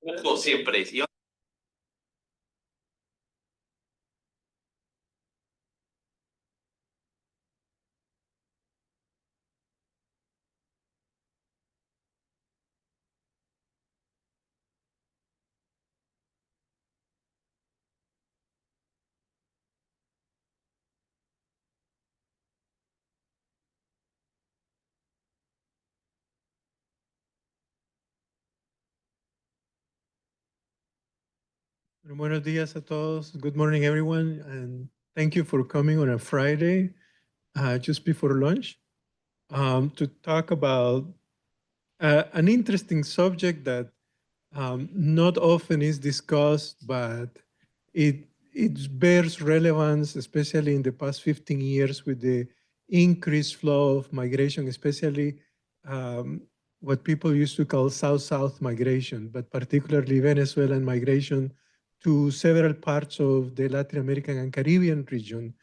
Como siempre. Buenos días a todos. Good morning, everyone, and thank you for coming on a Friday, just before lunch, to talk about an interesting subject that not often is discussed, but it bears relevance, especially in the past 15 years with the increased flow of migration, especially what people used to call South-South migration, but particularly Venezuelan migration to several parts of the Latin American and Caribbean region.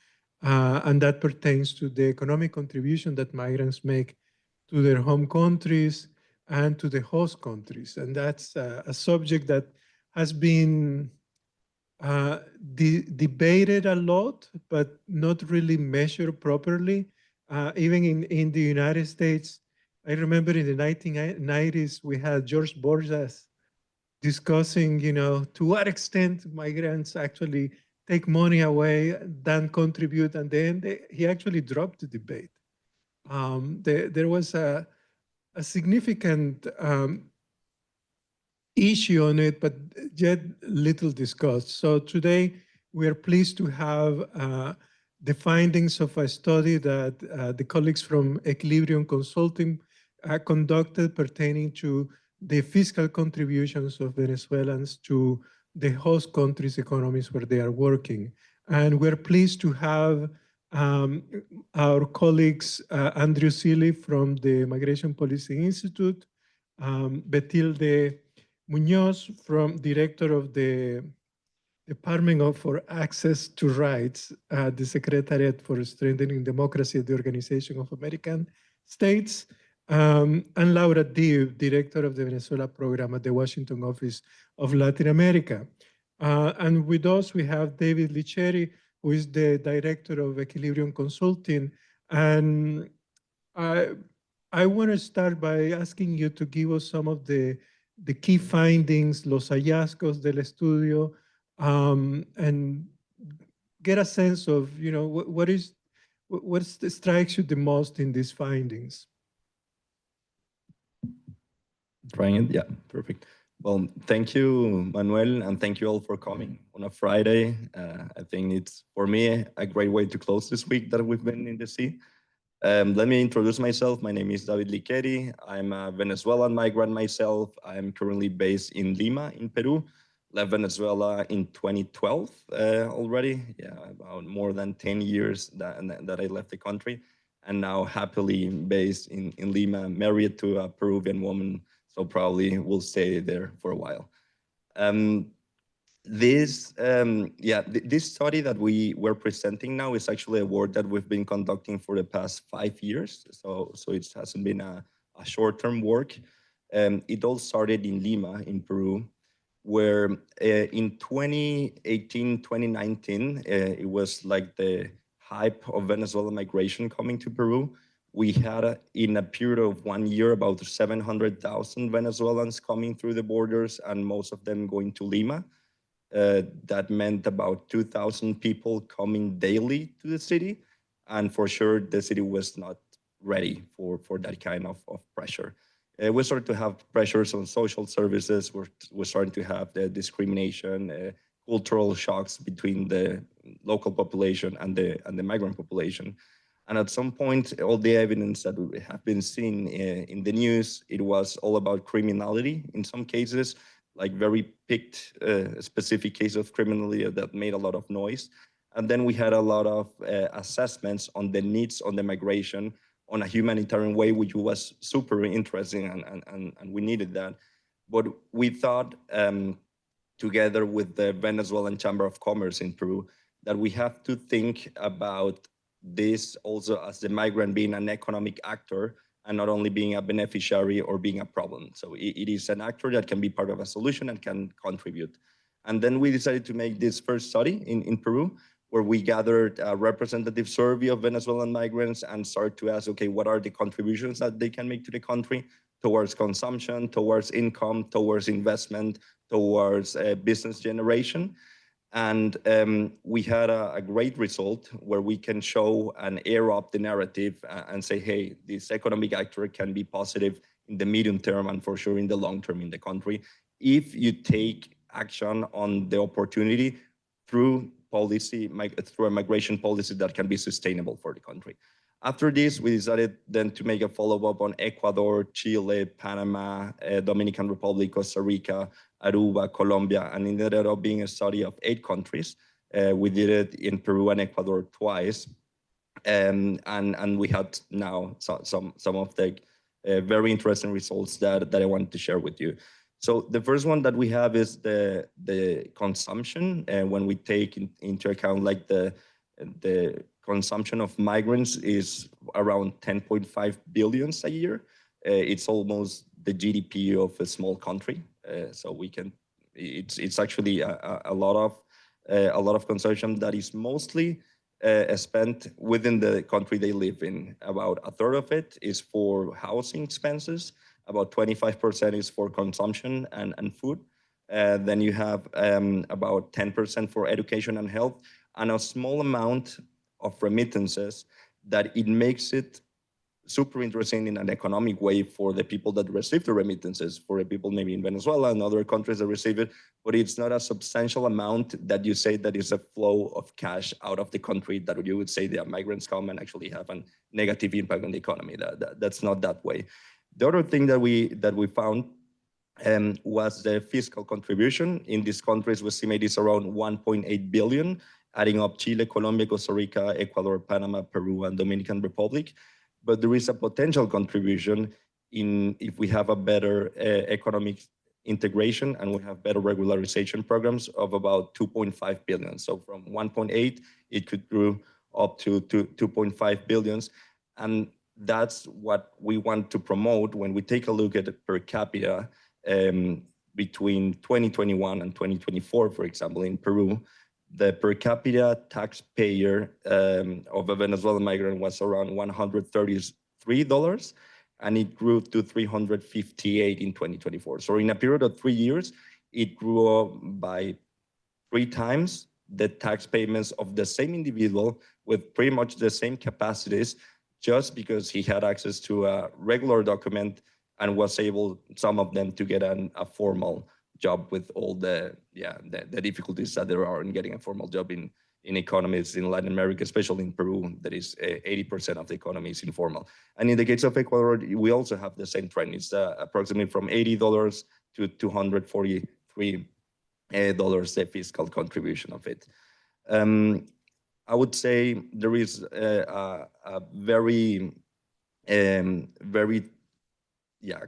And that pertains to the economic contribution that migrants make to their home countries and to the host countries. And that's a subject that has been debated a lot, but not really measured properly. Even in the United States, I remember in the 1990s, we had George Borges discussing, to what extent migrants actually take money away, then contribute, and then he actually dropped the debate. There was a significant issue on it, but yet little discussed. So today we are pleased to have the findings of a study that the colleagues from Equilibrium Consulting conducted pertaining to the fiscal contributions of Venezuelans to the host countries' economies where they are working. And we're pleased to have our colleagues, Andrew Seeley from the Migration Policy Institute, Betilde Munoz, from director of the Department for Access to Rights, the Secretariat for Strengthening Democracy at the Organization of American States, and Laura Div, director of the Venezuela program at the Washington Office of Latin America. And with us, we have David Licheri, who is the director of Equilibrium Consulting. And I want to start by asking you to give us some of the key findings, los hallazgos del estudio, and get a sense of, what strikes you the most in these findings? Trying it? Yeah, perfect. Well, thank you, Manuel, and thank you all for coming on a Friday. I think it's, for me, a great way to close this week that we've been in the sea. Let me introduce myself. My name is David Licheri. I'm a Venezuelan migrant myself. I'm currently based in Lima, in Peru. Left Venezuela in 2012 already. Yeah, about more than 10 years that I left the country. And now happily based in Lima, married to a Peruvian woman. So probably will stay there for a while. This study that we were presenting now is actually a work that we've been conducting for the past 5 years. So it hasn't been a short-term work. It all started in Lima, in Peru, where in 2018, 2019, it was like the hype of Venezuelan migration coming to Peru. We had, in a period of 1 year, about 700,000 Venezuelans coming through the borders, and most of them going to Lima. That meant about 2,000 people coming daily to the city. And for sure, the city was not ready for that kind of pressure. We started to have pressures on social services. We're starting to have the discrimination, cultural shocks between the local population and the migrant population. And at some point, all the evidence that we have been seeing in the news, it was all about criminality in some cases, like very picked specific case of criminality that made a lot of noise. And then we had a lot of assessments on the needs on the migration on a humanitarian way, which was super interesting, and we needed that. But we thought, together with the Venezuelan Chamber of Commerce in Peru, that we have to think about this also as the migrant being an economic actor and not only being a beneficiary or being a problem. So it is an actor that can be part of a solution and can contribute. And then we decided to make this first study in Peru, where we gathered a representative survey of Venezuelan migrants and started to ask, okay, what are the contributions that they can make to the country towards consumption, towards income, towards investment, towards business generation. And we had a great result where we can show and air up the narrative and say, hey, this economic actor can be positive in the medium term and for sure in the long term in the country if you take action on the opportunity through policy, through a migration policy that can be sustainable for the country. After this, we decided then to make a follow-up on Ecuador, Chile, Panama, Dominican Republic, Costa Rica, Aruba, Colombia, and it ended up being a study of 8 countries. We did it in Peru and Ecuador twice. And we had now some of the very interesting results that I wanted to share with you. So the first one that we have is the consumption, when we take into account like the consumption of migrants is around 10.5 billion a year. It's almost the GDP of a small country. So we can, it's actually a lot of consumption that is mostly spent within the country they live in. About a third of it is for housing expenses. About 25% is for consumption and food. Then you have about 10% for education and health, and a small amount of remittances that it makes it super interesting in an economic way for the people that receive the remittances, for the people maybe in Venezuela and other countries that receive it, but it's not a substantial amount that you say that is a flow of cash out of the country that you would say that migrants come and actually have a negative impact on the economy. That's not that way. The other thing that we found was the fiscal contribution. In these countries, we estimate it's around 1.8 billion, adding up Chile, Colombia, Costa Rica, Ecuador, Panama, Peru, and Dominican Republic. But there is a potential contribution if we have a better economic integration and we have better regularization programs of about 2.5 billion. So from 1.8, it could grow up to 2.5 billions. And that's what we want to promote when we take a look at it per capita between 2021 and 2024, for example, in Peru. The per capita taxpayer of a Venezuelan migrant was around $133, and it grew to $358 in 2024. So in a period of 3 years, it grew up by 3 times the tax payments of the same individual with pretty much the same capacities, just because he had access to a regular document and was able, some of them, to get a formal job with all the difficulties that there are in getting a formal job in economies in Latin America, especially in Peru. That is 80% of the economy is informal. And in the case of Ecuador, we also have the same trend. It's approximately from $80 to $243 the fiscal contribution of it. I would say there is a very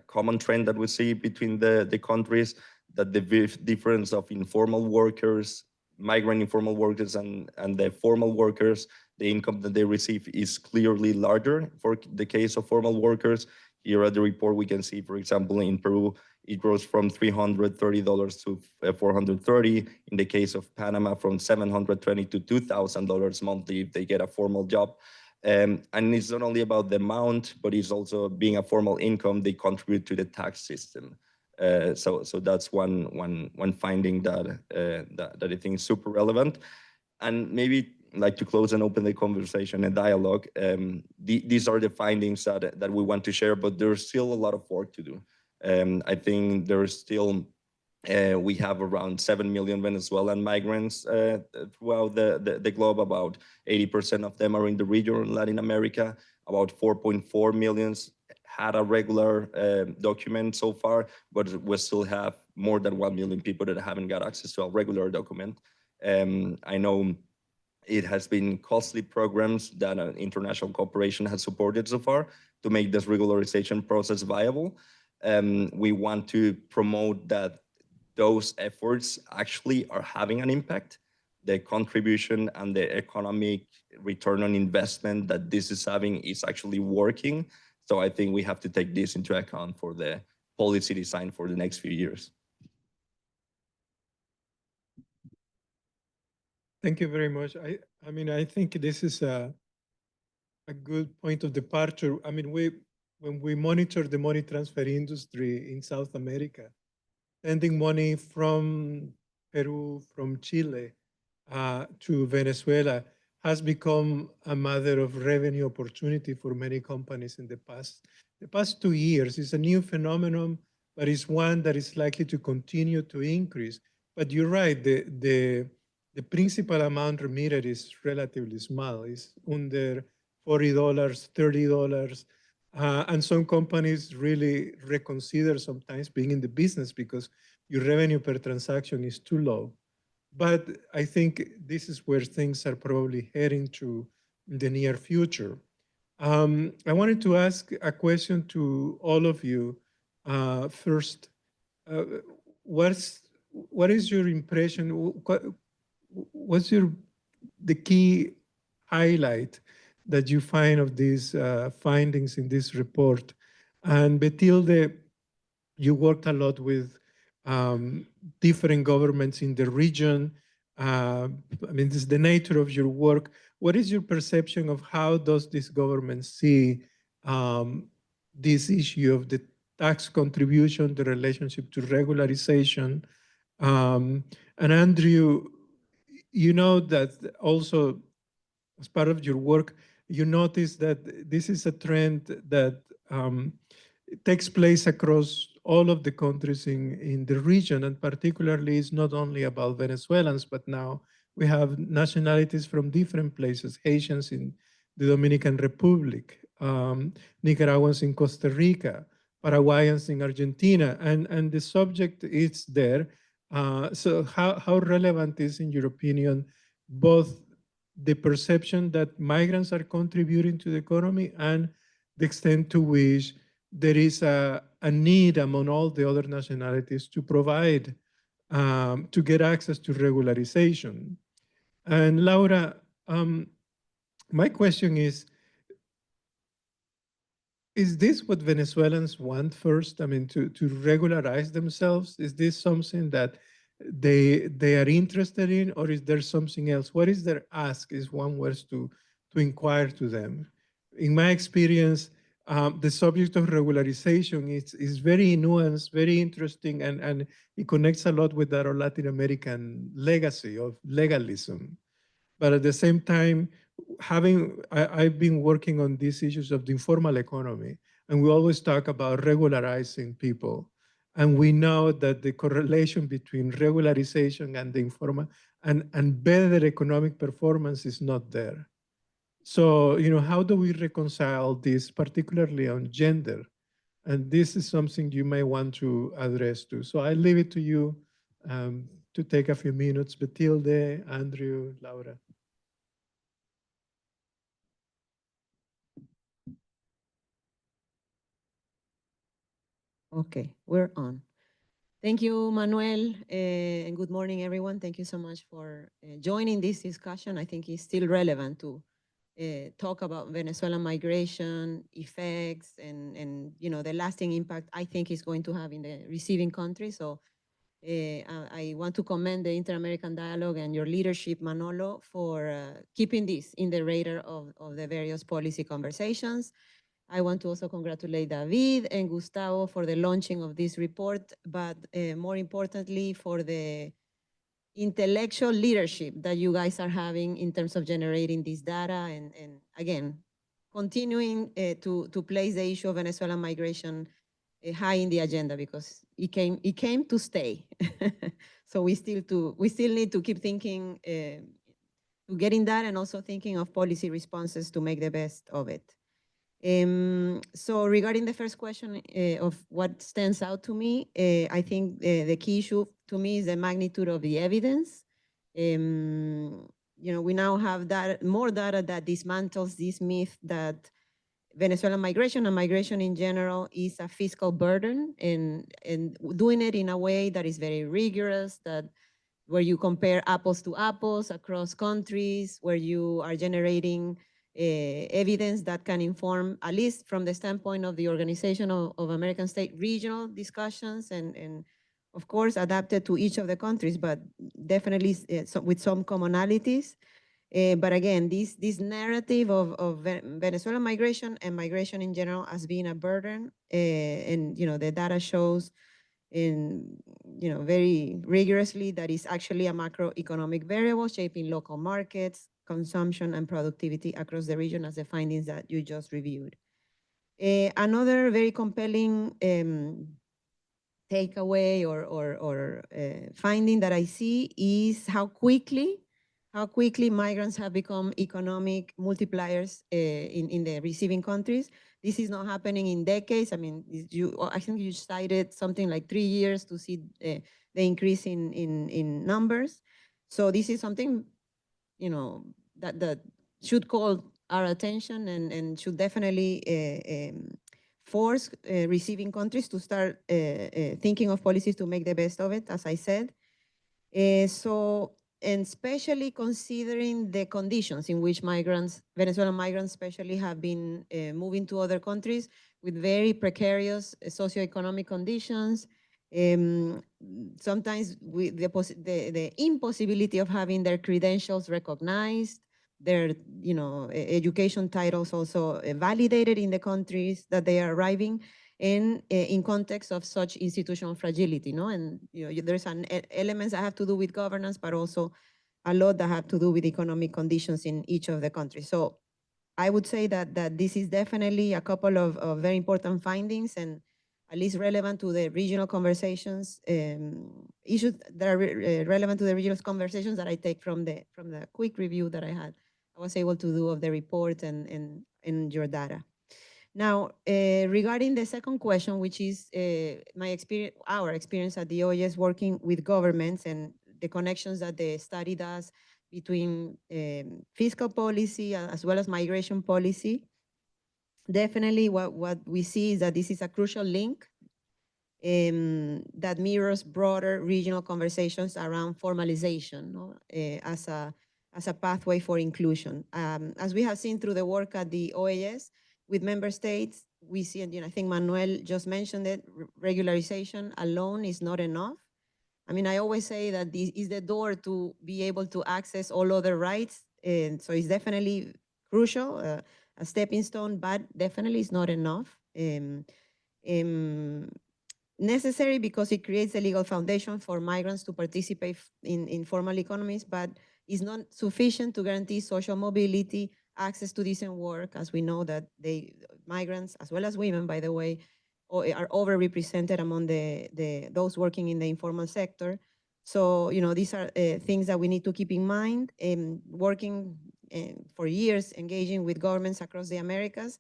common trend that we see between the countries, that the difference of informal workers, migrant informal workers, and the formal workers, the income that they receive is clearly larger. For the case of formal workers, here at the report we can see, for example, in Peru, it grows from $330 to $430. In the case of Panama, from $720 to $2,000 monthly if they get a formal job. And it's not only about the amount, but it's also being a formal income, they contribute to the tax system. So that's one finding that I think is super relevant. And maybe like to close and open the conversation and dialogue, these are the findings that we want to share, but there's still a lot of work to do. I think there's still, we have around 7 million Venezuelan migrants throughout the globe. About 80% of them are in the region in Latin America. About 4.4 million had a regular document so far, but we still have more than 1 million people that haven't got access to a regular document. I know it has been costly programs that international cooperation has supported so far to make this regularization process viable. We want to promote that those efforts actually are having an impact. The contribution and the economic return on investment that this is having is actually working. So I think we have to take this into account for the policy design for the next few years. Thank you very much. I mean, I think this is a good point of departure. I mean, when we monitor the money transfer industry in South America, sending money from Peru, from Chile to Venezuela has become a matter of revenue opportunity for many companies in the past 2 years. It's a new phenomenon, but it's one that is likely to continue to increase. But you're right, the principal amount remitted is relatively small. It's under $40, $30. And some companies really reconsider sometimes being in the business because your revenue per transaction is too low. But I think this is where things are probably heading to in the near future. I wanted to ask a question to all of you. First, what is your impression? What's the key highlight that you find of these findings in this report? And Betilde, you worked a lot with different governments in the region. I mean, this is the nature of your work. What is your perception of how does this government see this issue of the tax contribution, the relationship to regularization? And Andrew, you know that also as part of your work, you notice that this is a trend that takes place across all of the countries in the region, and particularly it's not only about Venezuelans, but now we have nationalities from different places, Haitians in the Dominican Republic, Nicaraguans in Costa Rica, Paraguayans in Argentina, and the subject is there. So how relevant is, in your opinion, both the perception that migrants are contributing to the economy and the extent to which there is a need among all the other nationalities to provide, to get access to regularization? And Laura, my question is this what Venezuelans want first? I mean, to regularize themselves? Is this something that they are interested in, or is there something else? What is their ask, is one word to inquire to them? In my experience, the subject of regularization is very nuanced, very interesting, and it connects a lot with our Latin American legacy of legalism. But at the same time, I've been working on these issues of the informal economy, and we always talk about regularizing people. And we know that the correlation between regularization and the informal and better economic performance is not there. So, how do we reconcile this, particularly on gender? And this is something you may want to address too. So I leave it to you to take a few minutes. Betilde, Andrew, Laura. Okay, we're on. Thank you, Manuel, and good morning, everyone. Thank you so much for joining this discussion. I think it's still relevant to talk about Venezuelan migration effects and the lasting impact I think is going to have in the receiving country. So I want to commend the Inter-American Dialogue and your leadership, Manolo, for keeping this in the radar of the various policy conversations. I want to also congratulate David and Gustavo for the launching of this report, but more importantly, for the intellectual leadership that you guys are having in terms of generating this data and again, continuing to place the issue of Venezuelan migration high in the agenda, because it came to stay. So we still need to keep thinking to getting that, and also thinking of policy responses to make the best of it. So regarding the first question of what stands out to me, I think the key issue to me is the magnitude of the evidence. We now have more data that dismantles this myth that Venezuelan migration and migration in general is a fiscal burden, and doing it in a way that is very rigorous, that where you compare apples to apples across countries, where you are generating evidence that can inform, at least from the standpoint of the Organization of American States, regional discussions and of course, adapted to each of the countries, but definitely with some commonalities. But again, this narrative of Venezuelan migration and migration in general has been a burden, and the data shows very rigorously that is actually a macroeconomic variable shaping local markets, consumption, and productivity across the region, as the findings that you just reviewed. Another very compelling takeaway or finding that I see is how quickly migrants have become economic multipliers in the receiving countries. This is not happening in decades. I mean, I think you cited something like 3 years to see the increase in numbers. So this is something, that should call our attention and should definitely force receiving countries to start thinking of policies to make the best of it, as I said. And especially considering the conditions in which Venezuelan migrants especially have been moving to other countries with very precarious socioeconomic conditions, sometimes with the impossibility of having their credentials recognized, their education titles also validated in the countries that they are arriving, and in context of such institutional fragility, and there's elements that have to do with governance, but also a lot that have to do with economic conditions in each of the countries. So I would say that this is definitely a couple of very important findings, and at least relevant to the regional conversations, issues that are relevant to the regional conversations that I take from the quick review that I was able to do of the report and your data. Now, regarding the second question, which is our experience at the OES working with governments and the connections that the study does between fiscal policy as well as migration policy, definitely what we see is that this is a crucial link that mirrors broader regional conversations around formalization, as a pathway for inclusion. As we have seen through the work at the OAS with member states, we see, and I think Manuel just mentioned it, regularization alone is not enough. I mean, I always say that this is the door to be able to access all other rights, and so it's definitely crucial, a stepping stone, but definitely it's not enough. Necessary because it creates a legal foundation for migrants to participate in formal economies, but is not sufficient to guarantee social mobility, access to decent work, as we know that migrants, as well as women, by the way, are overrepresented among those working in the informal sector. So, these are things that we need to keep in mind. Working for years, engaging with governments across the Americas,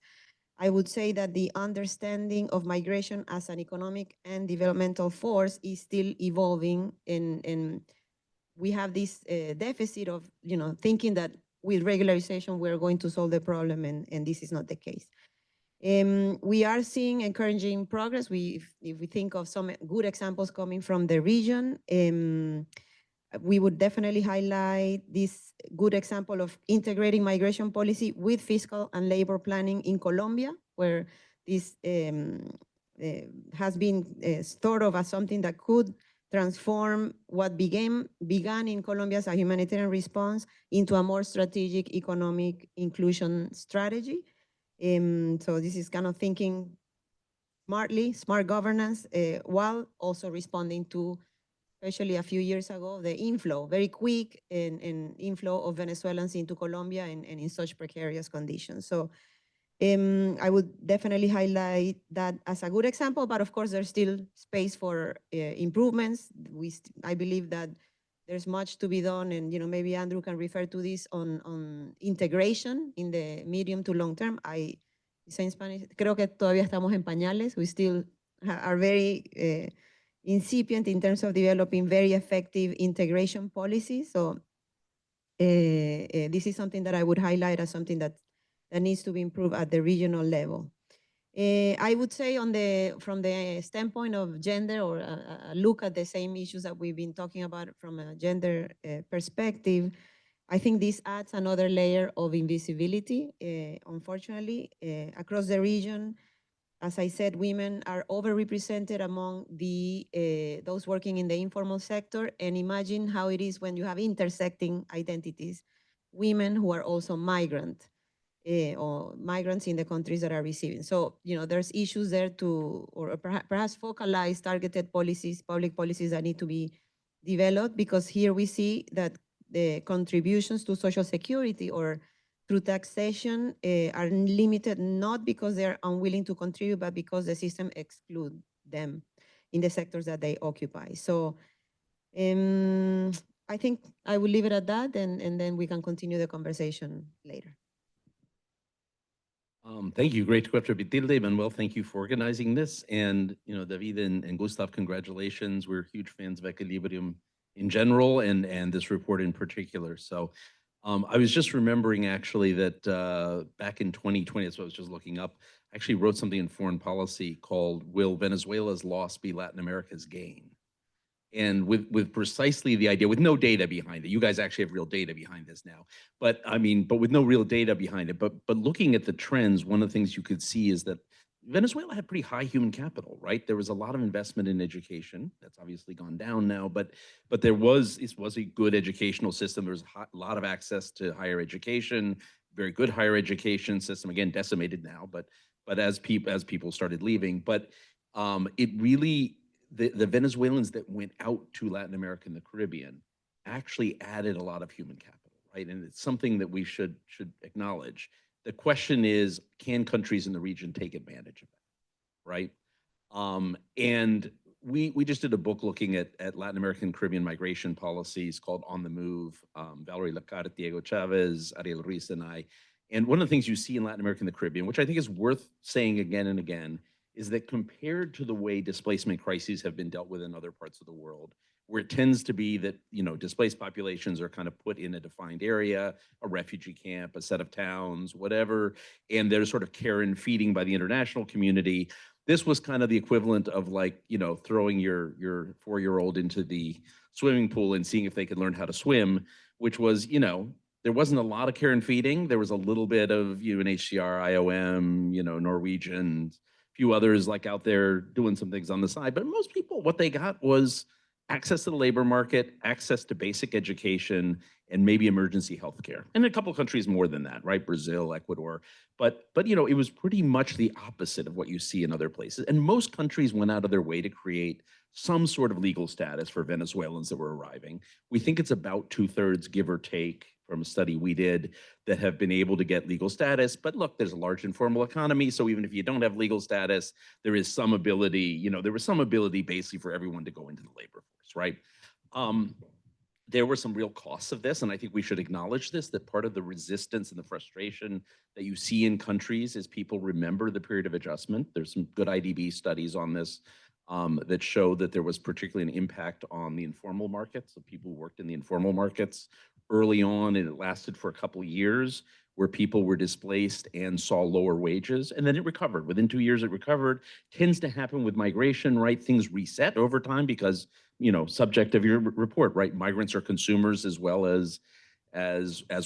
I would say that the understanding of migration as an economic and developmental force is still evolving, and we have this deficit of thinking that with regularization we're going to solve the problem, and this is not the case. We are seeing encouraging progress. If we think of some good examples coming from the region, we would definitely highlight this good example of integrating migration policy with fiscal and labor planning in Colombia, where this has been thought of as something that could transform what began in Colombia as a humanitarian response into a more strategic economic inclusion strategy. So this is kind of thinking smartly, smart governance, while also responding to, especially a few years ago, the inflow, very quick inflow of Venezuelans into Colombia and in such precarious conditions. So I would definitely highlight that as a good example, but of course there's still space for improvements. I believe that there's much to be done, and maybe Andrew can refer to this on integration in the medium to long term. I say in Spanish, creo que todavía estamos en pañales. We still are very incipient in terms of developing very effective integration policies. So this is something that I would highlight as something that needs to be improved at the regional level. I would say from the standpoint of gender, or a look at the same issues that we've been talking about from a gender perspective, I think this adds another layer of invisibility, unfortunately, across the region. As I said, women are overrepresented among those working in the informal sector. And imagine how it is when you have intersecting identities, women who are also migrant or migrants in the countries that are receiving. So, there's issues there or perhaps focalized, targeted policies, public policies that need to be developed, because here we see that the contributions to Social Security or through taxation are limited, not because they're unwilling to contribute, but because the system excludes them in the sectors that they occupy. So I think I will leave it at that, and then we can continue the conversation later. Thank you. Great to Tilde. Manuel, thank you for organizing this. And, David and Gustav, congratulations. We're huge fans of Equilibrium in general and this report in particular. So I was just remembering actually that back in 2020, that's what I was just looking up, I actually wrote something in foreign policy called "Will Venezuela's Loss Be Latin America's Gain?" And with precisely the idea, with no data behind it. You guys actually have real data behind this now, but with no real data behind it. But looking at the trends, one of the things you could see is that Venezuela had pretty high human capital, right? There was a lot of investment in education. That's obviously gone down now, but it was a good educational system. There was a lot of access to higher education, very good higher education system. Again, decimated now, but as people started leaving, but it really. The Venezuelans that went out to Latin America and the Caribbean actually added a lot of human capital, right? And it's something that we should acknowledge. The question is, can countries in the region take advantage of that, right? And we just did a book looking at Latin American and Caribbean migration policies called On the Move, Valerie Lacarte, Diego Chavez, Ariel Ruiz, and I. And one of the things you see in Latin America and the Caribbean, which I think is worth saying again and again, is that compared to the way displacement crises have been dealt with in other parts of the world, where it tends to be that, displaced populations are kind of put in a defined area, a refugee camp, a set of towns, whatever, and they're sort of care and feeding by the international community. This was kind of the equivalent of throwing your 4-year-old into the swimming pool and seeing if they could learn how to swim, which was, there wasn't a lot of care and feeding. There was a little bit of UNHCR, IOM, Norwegian, few others out there doing some things on the side. But most people, what they got was access to the labor market, access to basic education, and maybe emergency health care. And a couple of countries more than that, right? Brazil, Ecuador. But it was pretty much the opposite of what you see in other places. And most countries went out of their way to create some sort of legal status for Venezuelans that were arriving. We think it's about 2/3, give or take, from a study we did, that have been able to get legal status. But look, there's a large informal economy. So even if you don't have legal status, there is some ability, there was some ability basically for everyone to go into the labor force, right? There were some real costs of this, and I think we should acknowledge this, that part of the resistance and the frustration that you see in countries is people remember the period of adjustment. There's some good IDB studies on this that show that there was particularly an impact on the informal markets, of people who worked in the informal markets early on, and it lasted for a couple of years, where people were displaced and saw lower wages, and then it recovered. Within 2 years, it recovered. Tends to happen with migration, right? Things reset over time because, subject of your report, right? Migrants are consumers as well as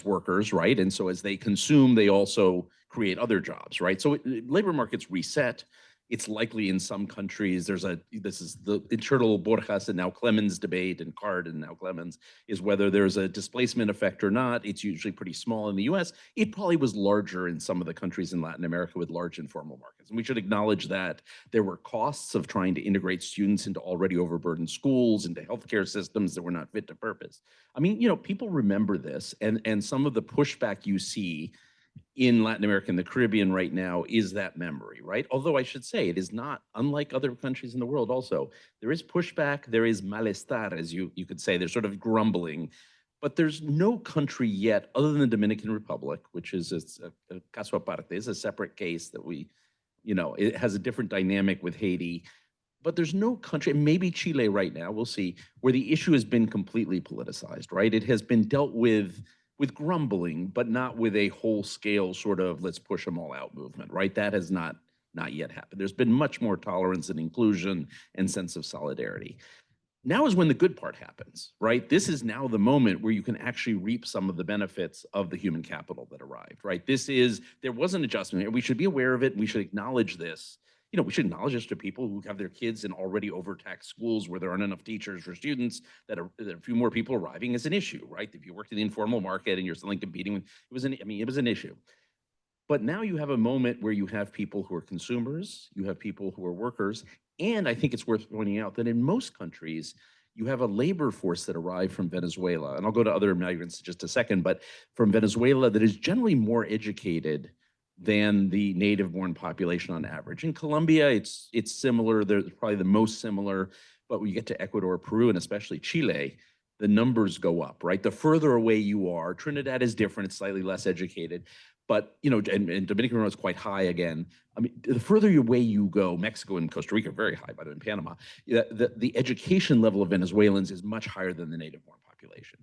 workers, right? And so as they consume, they also create other jobs, right? So labor markets reset. It's likely in some countries, this is the internal Borjas and now Clemens debate, and Card and now Clemens, is whether there's a displacement effect or not. It's usually pretty small in the US. It probably was larger in some of the countries in Latin America with large informal markets. And we should acknowledge that there were costs of trying to integrate students into already overburdened schools, into healthcare systems that were not fit to purpose. People remember this, and some of the pushback you see in Latin America and the Caribbean right now is that memory, right? Although I should say it is not unlike other countries in the world also. There is pushback, there is malestar, as you could say, there's sort of grumbling, but there's no country yet other than the Dominican Republic, which is a caso aparte, it's a separate case that it has a different dynamic with Haiti, but there's no country, maybe Chile right now, we'll see, where the issue has been completely politicized, right? It has been dealt with grumbling, but not with a whole-scale sort of let's push them all out movement, right? That has not yet happened. There's been much more tolerance and inclusion and sense of solidarity. Now is when the good part happens, right? This is now the moment where you can actually reap some of the benefits of the human capital that arrived, right? There was an adjustment here. We should be aware of it. We should acknowledge this. We should acknowledge this to people who have their kids in already overtaxed schools where there aren't enough teachers for students, that a few more people arriving is an issue, right? If you worked in the informal market and you're suddenly competing with, it was an issue. But now you have a moment where you have people who are consumers, you have people who are workers, and I think it's worth pointing out that in most countries, you have a labor force that arrived from Venezuela, and I'll go to other migrants in just a second, but from Venezuela that is generally more educated than the native-born population on average. In Colombia, it's similar. They're probably the most similar, but when you get to Ecuador, Peru, and especially Chile, the numbers go up, right? The further away you are, Trinidad is different, it's slightly less educated, but, and Dominican is quite high again. I mean, the further away you go, Mexico and Costa Rica are very high, by the way, in Panama, the education level of Venezuelans is much higher than the native-born population.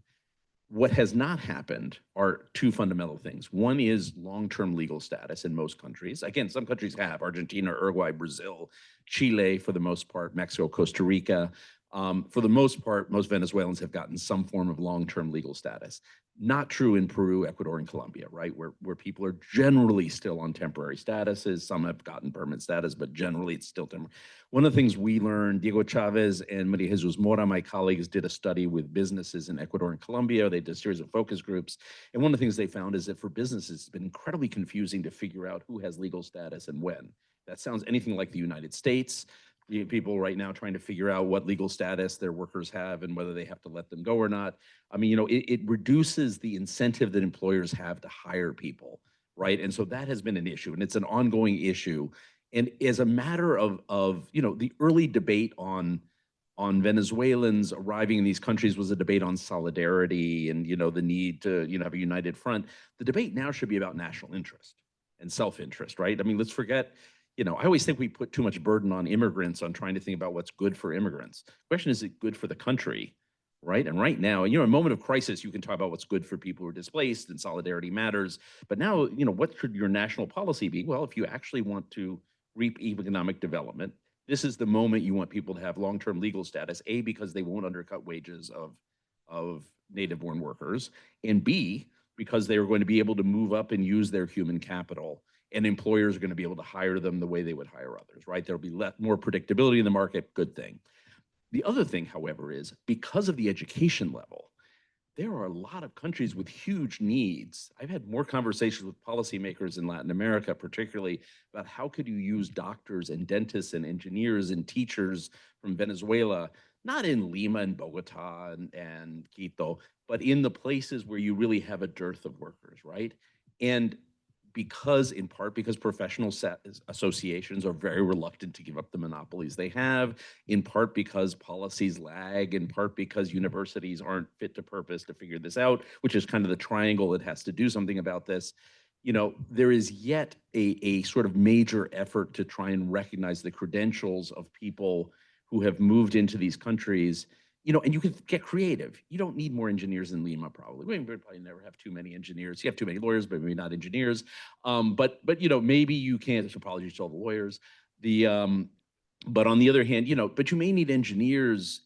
What has not happened are two fundamental things. One is long-term legal status in most countries. Again, some countries have, Argentina, Uruguay, Brazil, Chile, for the most part, Mexico, Costa Rica. For the most part, most Venezuelans have gotten some form of long-term legal status. Not true in Peru, Ecuador, and Colombia, right? Where people are generally still on temporary statuses. Some have gotten permanent status, but generally it's still temporary. One of the things we learned, Diego Chavez and Maria Jesus Mora, my colleagues, did a study with businesses in Ecuador and Colombia. They did a series of focus groups. And one of the things they found is that for businesses, it's been incredibly confusing to figure out who has legal status and when. That sounds anything like the United States. People right now trying to figure out what legal status their workers have and whether they have to let them go or not. I mean, it reduces the incentive that employers have to hire people, right? And so that has been an issue, and it's an ongoing issue. And as a matter of the early debate on Venezuelans arriving in these countries was a debate on solidarity and, the need to, have a united front. The debate now should be about national interest and self-interest, right? I mean, let's forget, I always think we put too much burden on immigrants on trying to think about what's good for immigrants. The question is it good for the country, right? And right now, in a moment of crisis, you can talk about what's good for people who are displaced and solidarity matters. But now, what should your national policy be? Well, if you actually want to reap economic development, this is the moment you want people to have long-term legal status, A, because they won't undercut wages of native-born workers, and B, because they are going to be able to move up and use their human capital, and employers are going to be able to hire them the way they would hire others, right? There'll be more predictability in the market, good thing. The other thing, however, is because of the education level, there are a lot of countries with huge needs. I've had more conversations with policymakers in Latin America, particularly about how could you use doctors and dentists and engineers and teachers from Venezuela, not in Lima and Bogota and Quito, but in the places where you really have a dearth of workers, right? And in part because professional associations are very reluctant to give up the monopolies they have, in part because policies lag, in part because universities aren't fit to purpose to figure this out, which is kind of the triangle that has to do something about this. There is yet a sort of major effort to try and recognize the credentials of people who have moved into these countries. And you can get creative. You don't need more engineers in Lima, probably. We probably never have too many engineers. You have too many lawyers, but maybe not engineers. But maybe you can't. Apologies to all the lawyers. But on the other hand, but you may need engineers,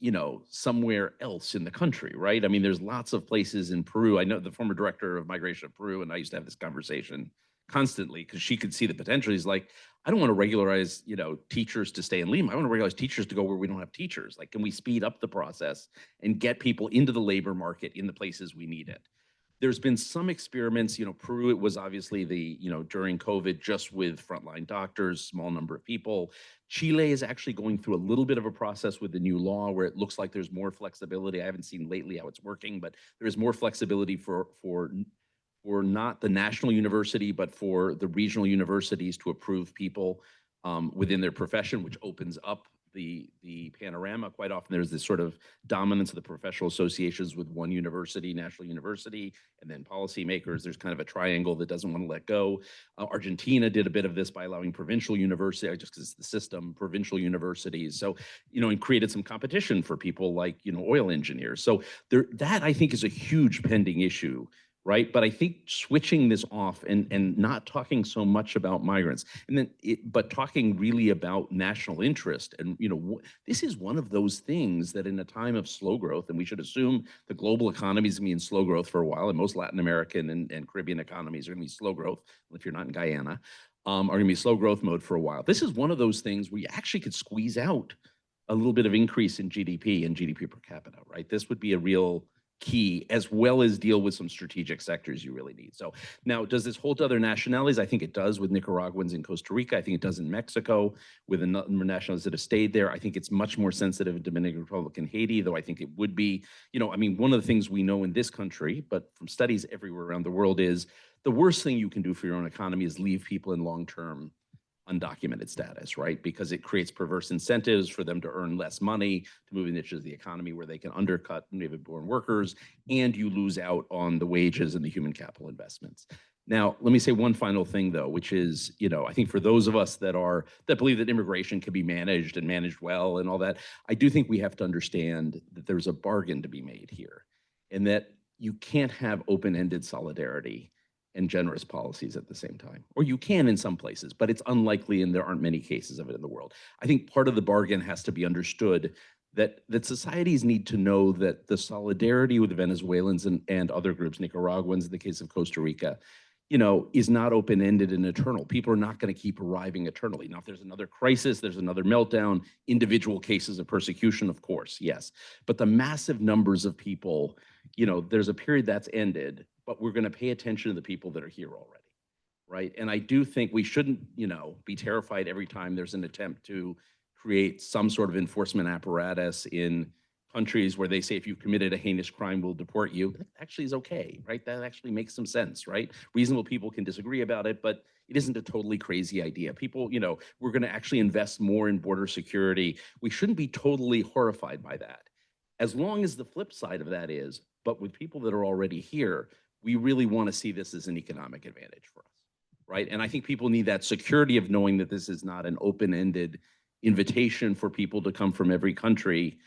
somewhere else in the country, right? I mean, there's lots of places in Peru. I know the former director of migration of Peru, and I used to have this conversation constantly because she could see the potential. He's like, I don't want to regularize, teachers to stay in Lima. I want to regularize teachers to go where we don't have teachers. Like, can we speed up the process and get people into the labor market in the places we need it? There's been some experiments, Peru, it was obviously during COVID, just with frontline doctors, small number of people. Chile is actually going through a little bit of a process with the new law where it looks like there's more flexibility. I haven't seen lately how it's working, but there is more flexibility for not the national university, but for the regional universities to approve people within their profession, which opens up the panorama. Quite often there's this sort of dominance of the professional associations with one university, national university, and then policymakers. There's kind of a triangle that doesn't want to let go. Argentina did a bit of this by allowing provincial university, just because it's the system, provincial universities. So, and created some competition for people like, oil engineers. So that I think is a huge pending issue right? But I think switching this off and not talking so much about migrants, and then but talking really about national interest. And this is one of those things that in a time of slow growth, and we should assume the global economy is going to be in slow growth for a while, and most Latin American and Caribbean economies are going to be slow growth, if you're not in Guyana, are going to be slow growth mode for a while. This is one of those things where you actually could squeeze out a little bit of increase in GDP and GDP per capita, right? This would be a real key, as well as deal with some strategic sectors you really need. So now, does this hold to other nationalities? I think it does with Nicaraguans in Costa Rica. I think it does in Mexico with the nationalities that have stayed there. I think it's much more sensitive in Dominican Republic and Haiti, though I think it would be, I mean, one of the things we know in this country, but from studies everywhere around the world, is the worst thing you can do for your own economy is leave people in long-term undocumented status, right? Because it creates perverse incentives for them to earn less money, to move in niches of the economy where they can undercut native-born workers, and you lose out on the wages and the human capital investments. Now, let me say one final thing, though, which is, I think for those of us that believe that immigration can be managed and managed well and all that, I do think we have to understand that there's a bargain to be made here, and that you can't have open-ended solidarity and generous policies at the same time. Or you can in some places, but it's unlikely, and there aren't many cases of it in the world. I think part of the bargain has to be understood that societies need to know that the solidarity with the Venezuelans and other groups, Nicaraguans in the case of Costa Rica, is not open-ended and eternal. People are not going to keep arriving eternally. Now, if there's another crisis, there's another meltdown, individual cases of persecution, of course, yes. But the massive numbers of people, there's a period that's ended, but we're going to pay attention to the people that are here already, right? And I do think we shouldn't, be terrified every time there's an attempt to create some sort of enforcement apparatus in countries where they say, if you've committed a heinous crime, we'll deport you. That actually is okay, right? That actually makes some sense, right? Reasonable people can disagree about it, but it isn't a totally crazy idea. People, we're going to actually invest more in border security. We shouldn't be totally horrified by that, as long as the flip side of that is, but with people that are already here, we really want to see this as an economic advantage for us, right? And I think people need that security of knowing that this is not an open-ended invitation for people to come from every country,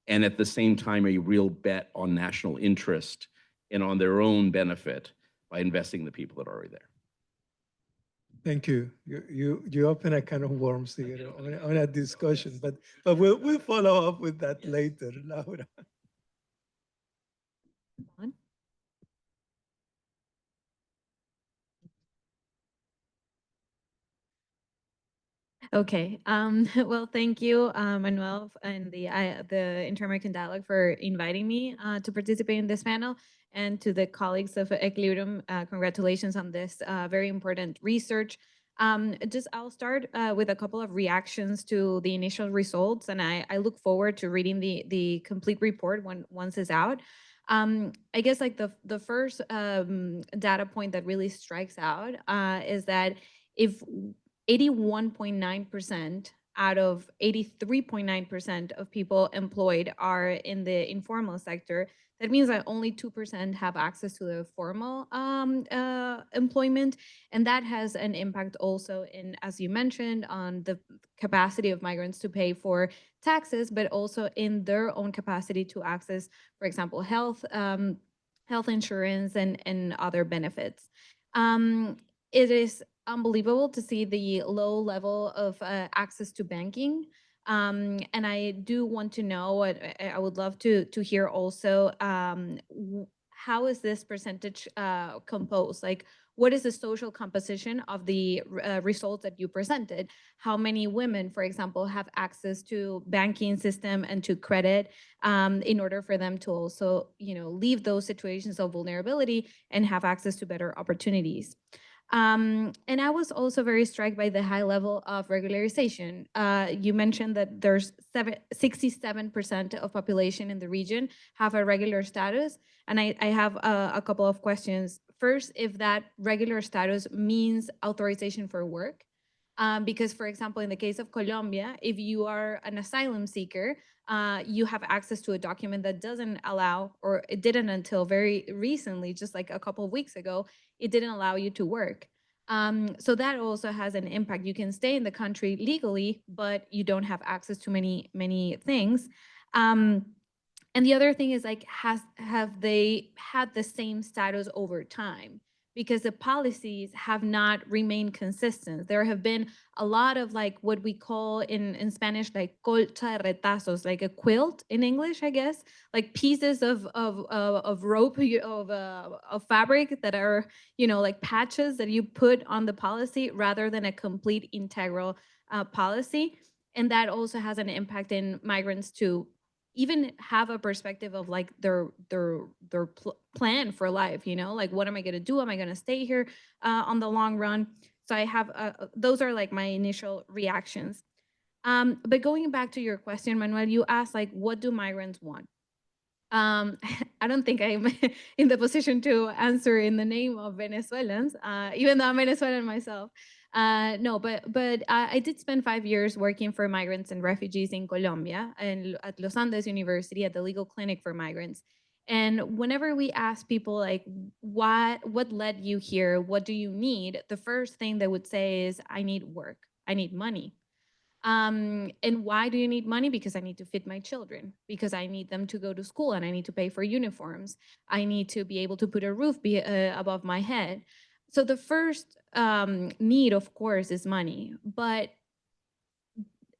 and at the same time, a real bet on national interest and on their own benefit by investing in the people that are already there. Thank you. You open a can of worms here on a discussion, but we'll follow up with that later, Laura. Okay. Well, thank you, Manuel, and the Inter-American Dialogue for inviting me to participate in this panel, and to the colleagues of Equilibrium, congratulations on this very important research. I'll start with a couple of reactions to the initial results, and I look forward to reading the complete report once it's out. I guess like the first data point that really strikes out is that if 81.9% out of 83.9% of people employed are in the informal sector, that means that only 2% have access to the formal employment. And that has an impact also in, as you mentioned, on the capacity of migrants to pay for taxes, but also in their own capacity to access, for example, health insurance and other benefits. It is unbelievable to see the low level of access to banking. And I do want to know, I would love to hear also, how is this percentage composed? Like, what is the social composition of the results that you presented? How many women, for example, have access to banking system and to credit in order for them to also, leave those situations of vulnerability and have access to better opportunities? And I was also very struck by the high level of regularization. You mentioned that there's 67% of population in the region have a regular status. And I have a couple of questions. First, if that regular status means authorization for work. Because, for example, in the case of Colombia, if you are an asylum seeker, you have access to a document that doesn't allow, or it didn't until very recently, just like a couple of weeks ago, it didn't allow you to work. So that also has an impact. You can stay in the country legally, but you don't have access to many things. And the other thing is like, have they had the same status over time? Because the policies have not remained consistent. There have been a lot of like what we call in Spanish, like colcha de retazos, like a quilt in English, I guess, like pieces of rope, of fabric that are, like patches that you put on the policy rather than a complete integral policy. And that also has an impact in migrants to even have a perspective of like their plan for life, like what am I going to do? Am I going to stay here on the long run? So I have those are like my initial reactions. But going back to your question, Manuel, you asked like, what do migrants want? I don't think I'm in the position to answer in the name of Venezuelans, even though I'm Venezuelan myself. No, but I did spend 5 years working for migrants and refugees in Colombia and at Los Andes University at the legal clinic for migrants. And whenever we ask people like, what led you here? What do you need? The first thing they would say is, I need work. I need money. And why do you need money? Because I need to feed my children, because I need them to go to school and I need to pay for uniforms. I need to be able to put a roof above my head. So the first need, of course, is money. But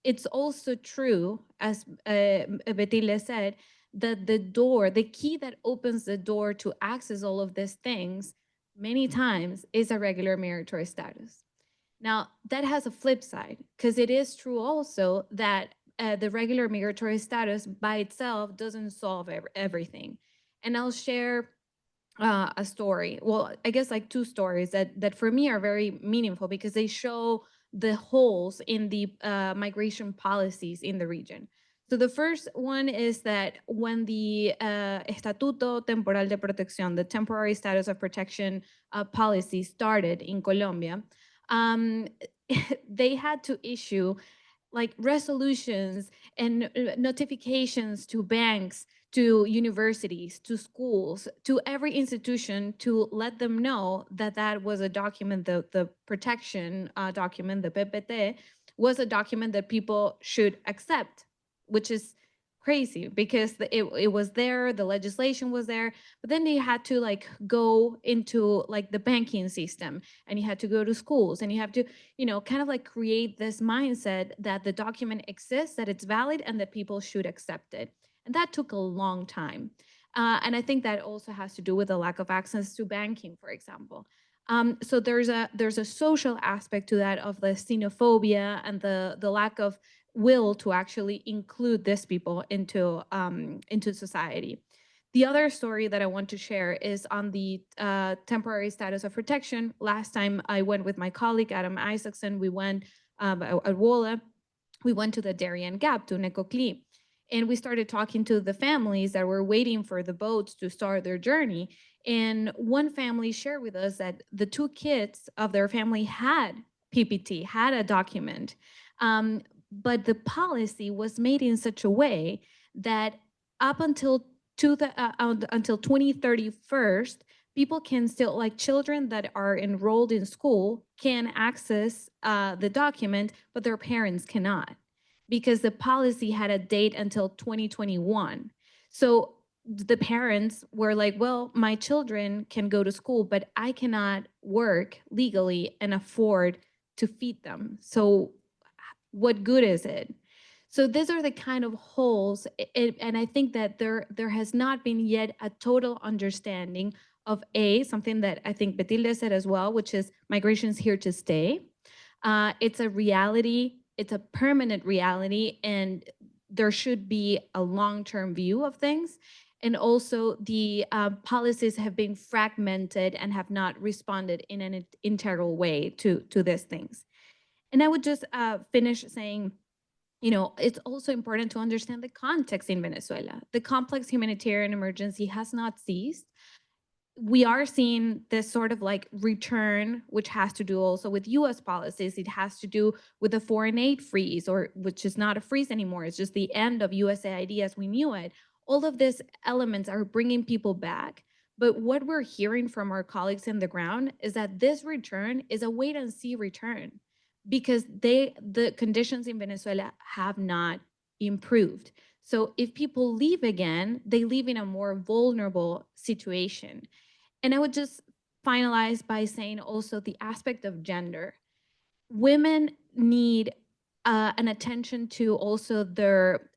it's also true, as Betile said, that the key that opens the door to access all of these things many times is a regular migratory status. Now, that has a flip side, because it is true also that the regular migratory status by itself doesn't solve everything. And I'll share a story. Well, I guess like two stories that for me are very meaningful because they show the holes in the migration policies in the region. So the first one is that when the Estatuto Temporal de Protección, the temporary status of protection policy started in Colombia, they had to issue like resolutions and notifications to banks, to universities, to schools, to every institution to let them know that that was a document, the protection document, the PPT, was a document that people should accept, which is crazy because it was there, the legislation was there, but then they had to like go into like the banking system, and you had to go to schools, and you have to, kind of like create this mindset that the document exists, that it's valid, and that people should accept it. And that took a long time. And I think that also has to do with the lack of access to banking, for example. So there's a social aspect to that, of the xenophobia and the lack of will to actually include these people into society. The other story that I want to share is on the temporary status of protection. Last time I went with my colleague, Adam Isaacson, we went at WOLA, we went to the Darien Gap, to Necoclí, and we started talking to the families that were waiting for the boats to start their journey. And one family shared with us that the two kids of their family had PPT, had a document, but the policy was made in such a way that up until 2031, people can still, like children that are enrolled in school, can access the document, but their parents cannot, because the policy had a date until 2021. So the parents were like, well, my children can go to school, but I cannot work legally and afford to feed them. So what good is it? So these are the kind of holes, and I think that there has not been yet a total understanding of something that I think Betilde said as well, which is migration's here to stay. It's a reality, it's a permanent reality, and there should be a long-term view of things. And also the policies have been fragmented and have not responded in an integral way to these things. And I would just finish saying, it's also important to understand the context in Venezuela. The complex humanitarian emergency has not ceased. We are seeing this sort of like return, which has to do also with US policies. It has to do with the foreign aid freeze, or which is not a freeze anymore. It's just the end of USAID as we knew it. All of these elements are bringing people back. But what we're hearing from our colleagues in the ground is that this return is a wait and see return, because the conditions in Venezuela have not improved. So if people leave again, they leave in a more vulnerable situation. And I would just finalize by saying also the aspect of gender. Women need an attention to also their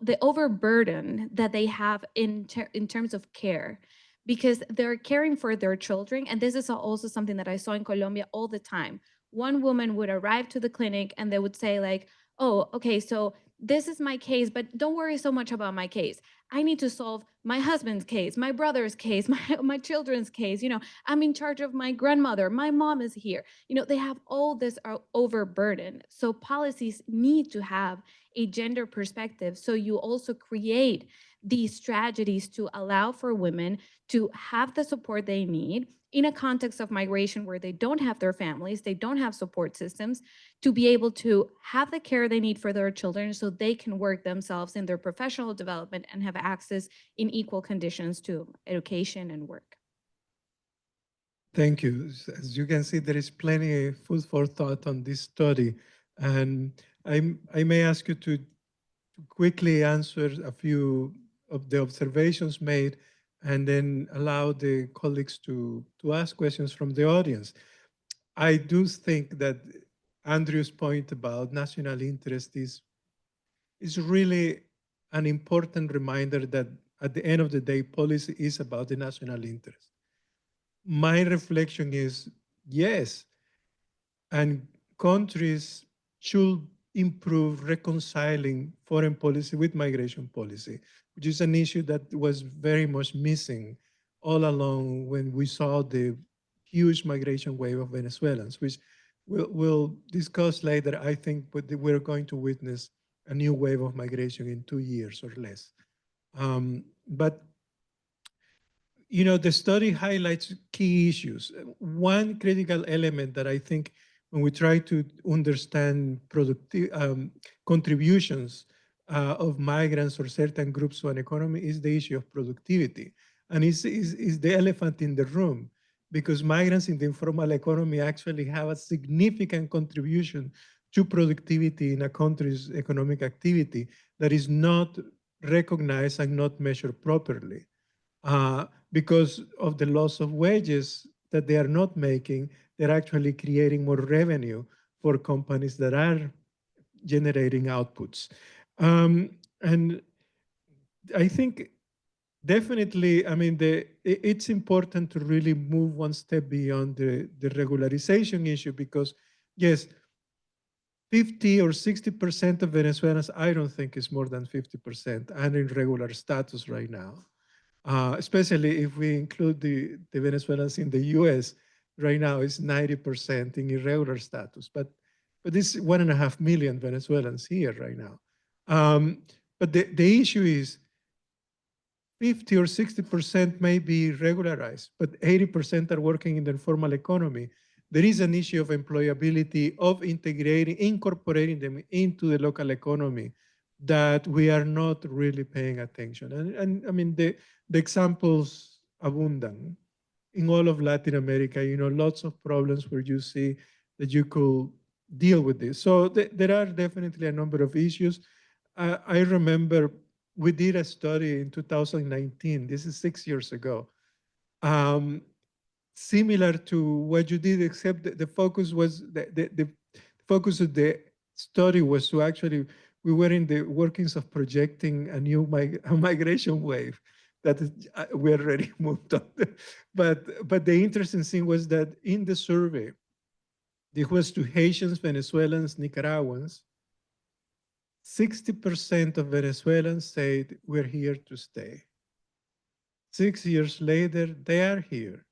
the overburden that they have in terms of care, because they're caring for their children. And this is also something that I saw in Colombia all the time. One woman would arrive to the clinic and they would say like, oh, okay, so this is my case, but don't worry so much about my case. I need to solve my husband's case, my brother's case, my children's case. You know, I'm in charge of my grandmother. My mom is here. You know, they have all this overburden. So policies need to have a gender perspective. So you also create these strategies to allow for women to have the support they need in a context of migration where they don't have their families, they don't have support systems, to be able to have the care they need for their children so they can work themselves in their professional development and have access in equal conditions to education and work. Thank you. As you can see, there is plenty of food for thought on this study. And I may ask you to quickly answer a few of the observations made and then allow the colleagues to ask questions from the audience. I do think that Andrew's point about national interest is really an important reminder that at the end of the day, policy is about the national interest. My reflection is yes, and countries should improve reconciling foreign policy with migration policy, which is an issue that was very much missing all along when we saw the huge migration wave of Venezuelans, which we'll discuss later. I think we're going to witness a new wave of migration in 2 years or less. But you know, the study highlights key issues. One critical element that I think when we try to understand contributions of migrants or certain groups to an economy is the issue of productivity. And it's the elephant in the room, because migrants in the informal economy actually have a significant contribution to productivity in a country's economic activity that is not recognized and not measured properly. Because of the loss of wages that they are not making, they're actually creating more revenue for companies that are generating outputs. And I think definitely, I mean, it's important to really move one step beyond the regularization issue, because yes, 50 or 60% of Venezuelans, I don't think is more than 50%, are in regular status right now. Especially if we include the Venezuelans in the US, right now it's 90% in irregular status. But this 1.5 million Venezuelans here right now. But the issue is 50 or 60% may be regularized, but 80% are working in the informal economy. There is an issue of employability, of incorporating them into the local economy that we are not really paying attention. And I mean, the examples abundant in all of Latin America, you know, lots of problems where you see that you could deal with this. So there are definitely a number of issues. I remember we did a study in 2019, this is 6 years ago, similar to what you did, except the focus was, the focus of the study was to actually, we were in the workings of projecting a new migration wave that we already moved on. But the interesting thing was that in the survey, it was to Haitians, Venezuelans, Nicaraguans, 60% of Venezuelans said, we're here to stay. 6 years later, they are here.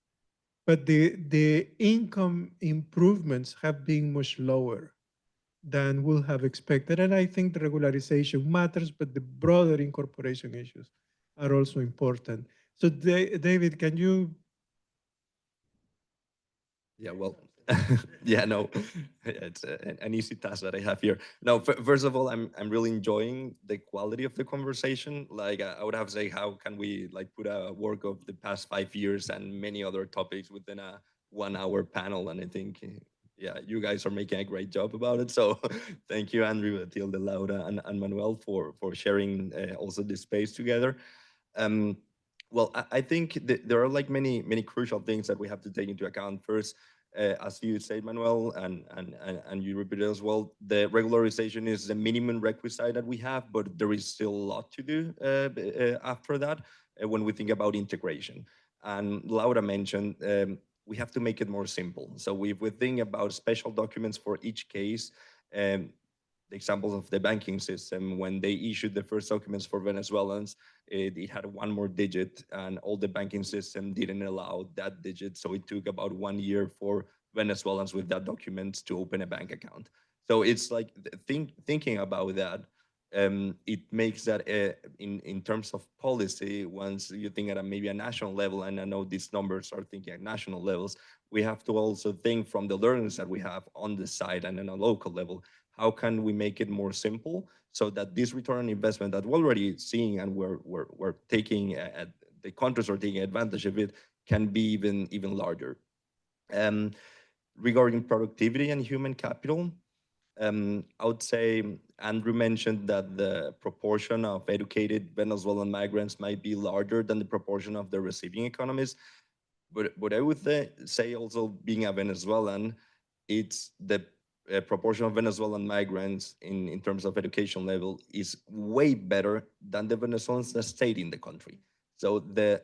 But the income improvements have been much lower than we'll have expected. And I think the regularization matters, but the broader incorporation issues are also important. So David, can you? Yeah, well, yeah, no, it's an easy task that I have here. No, first of all, I'm really enjoying the quality of the conversation. Like I would have to say, how can we like put a work of the past 5 years and many other topics within a 1 hour panel? And I think Yeah, you guys are making a great job about it. So thank you, Andrew, Matilde, Laura, and Manuel for sharing also this space together. Um, well, I think there are like many crucial things that we have to take into account. First, as you said, Manuel, and you repeated as well, the regularization is the minimum requisite that we have, but there is still a lot to do after that when we think about integration. And Laura mentioned we have to make it more simple. So if we think about special documents for each case, um, the examples of the banking system, when they issued the first documents for Venezuelans, it had one more digit, and all the banking system didn't allow that digit. So it took about 1 year for Venezuelans with that document to open a bank account. So it's like thinking about that. It makes that in terms of policy, once you think at maybe a national level, and I know these numbers are thinking at national levels, we have to also think from the learnings that we have on the side and on a local level. How can we make it more simple so that this return on investment that we're already seeing and we're taking at the countries are taking advantage of it can be even larger. Regarding productivity and human capital, I would say Andrew mentioned that the proportion of educated Venezuelan migrants might be larger than the proportion of the receiving economies. But I would say also, being a Venezuelan, it's the proportion of Venezuelan migrants in terms of education level is way better than the Venezuelans that stayed in the country. So the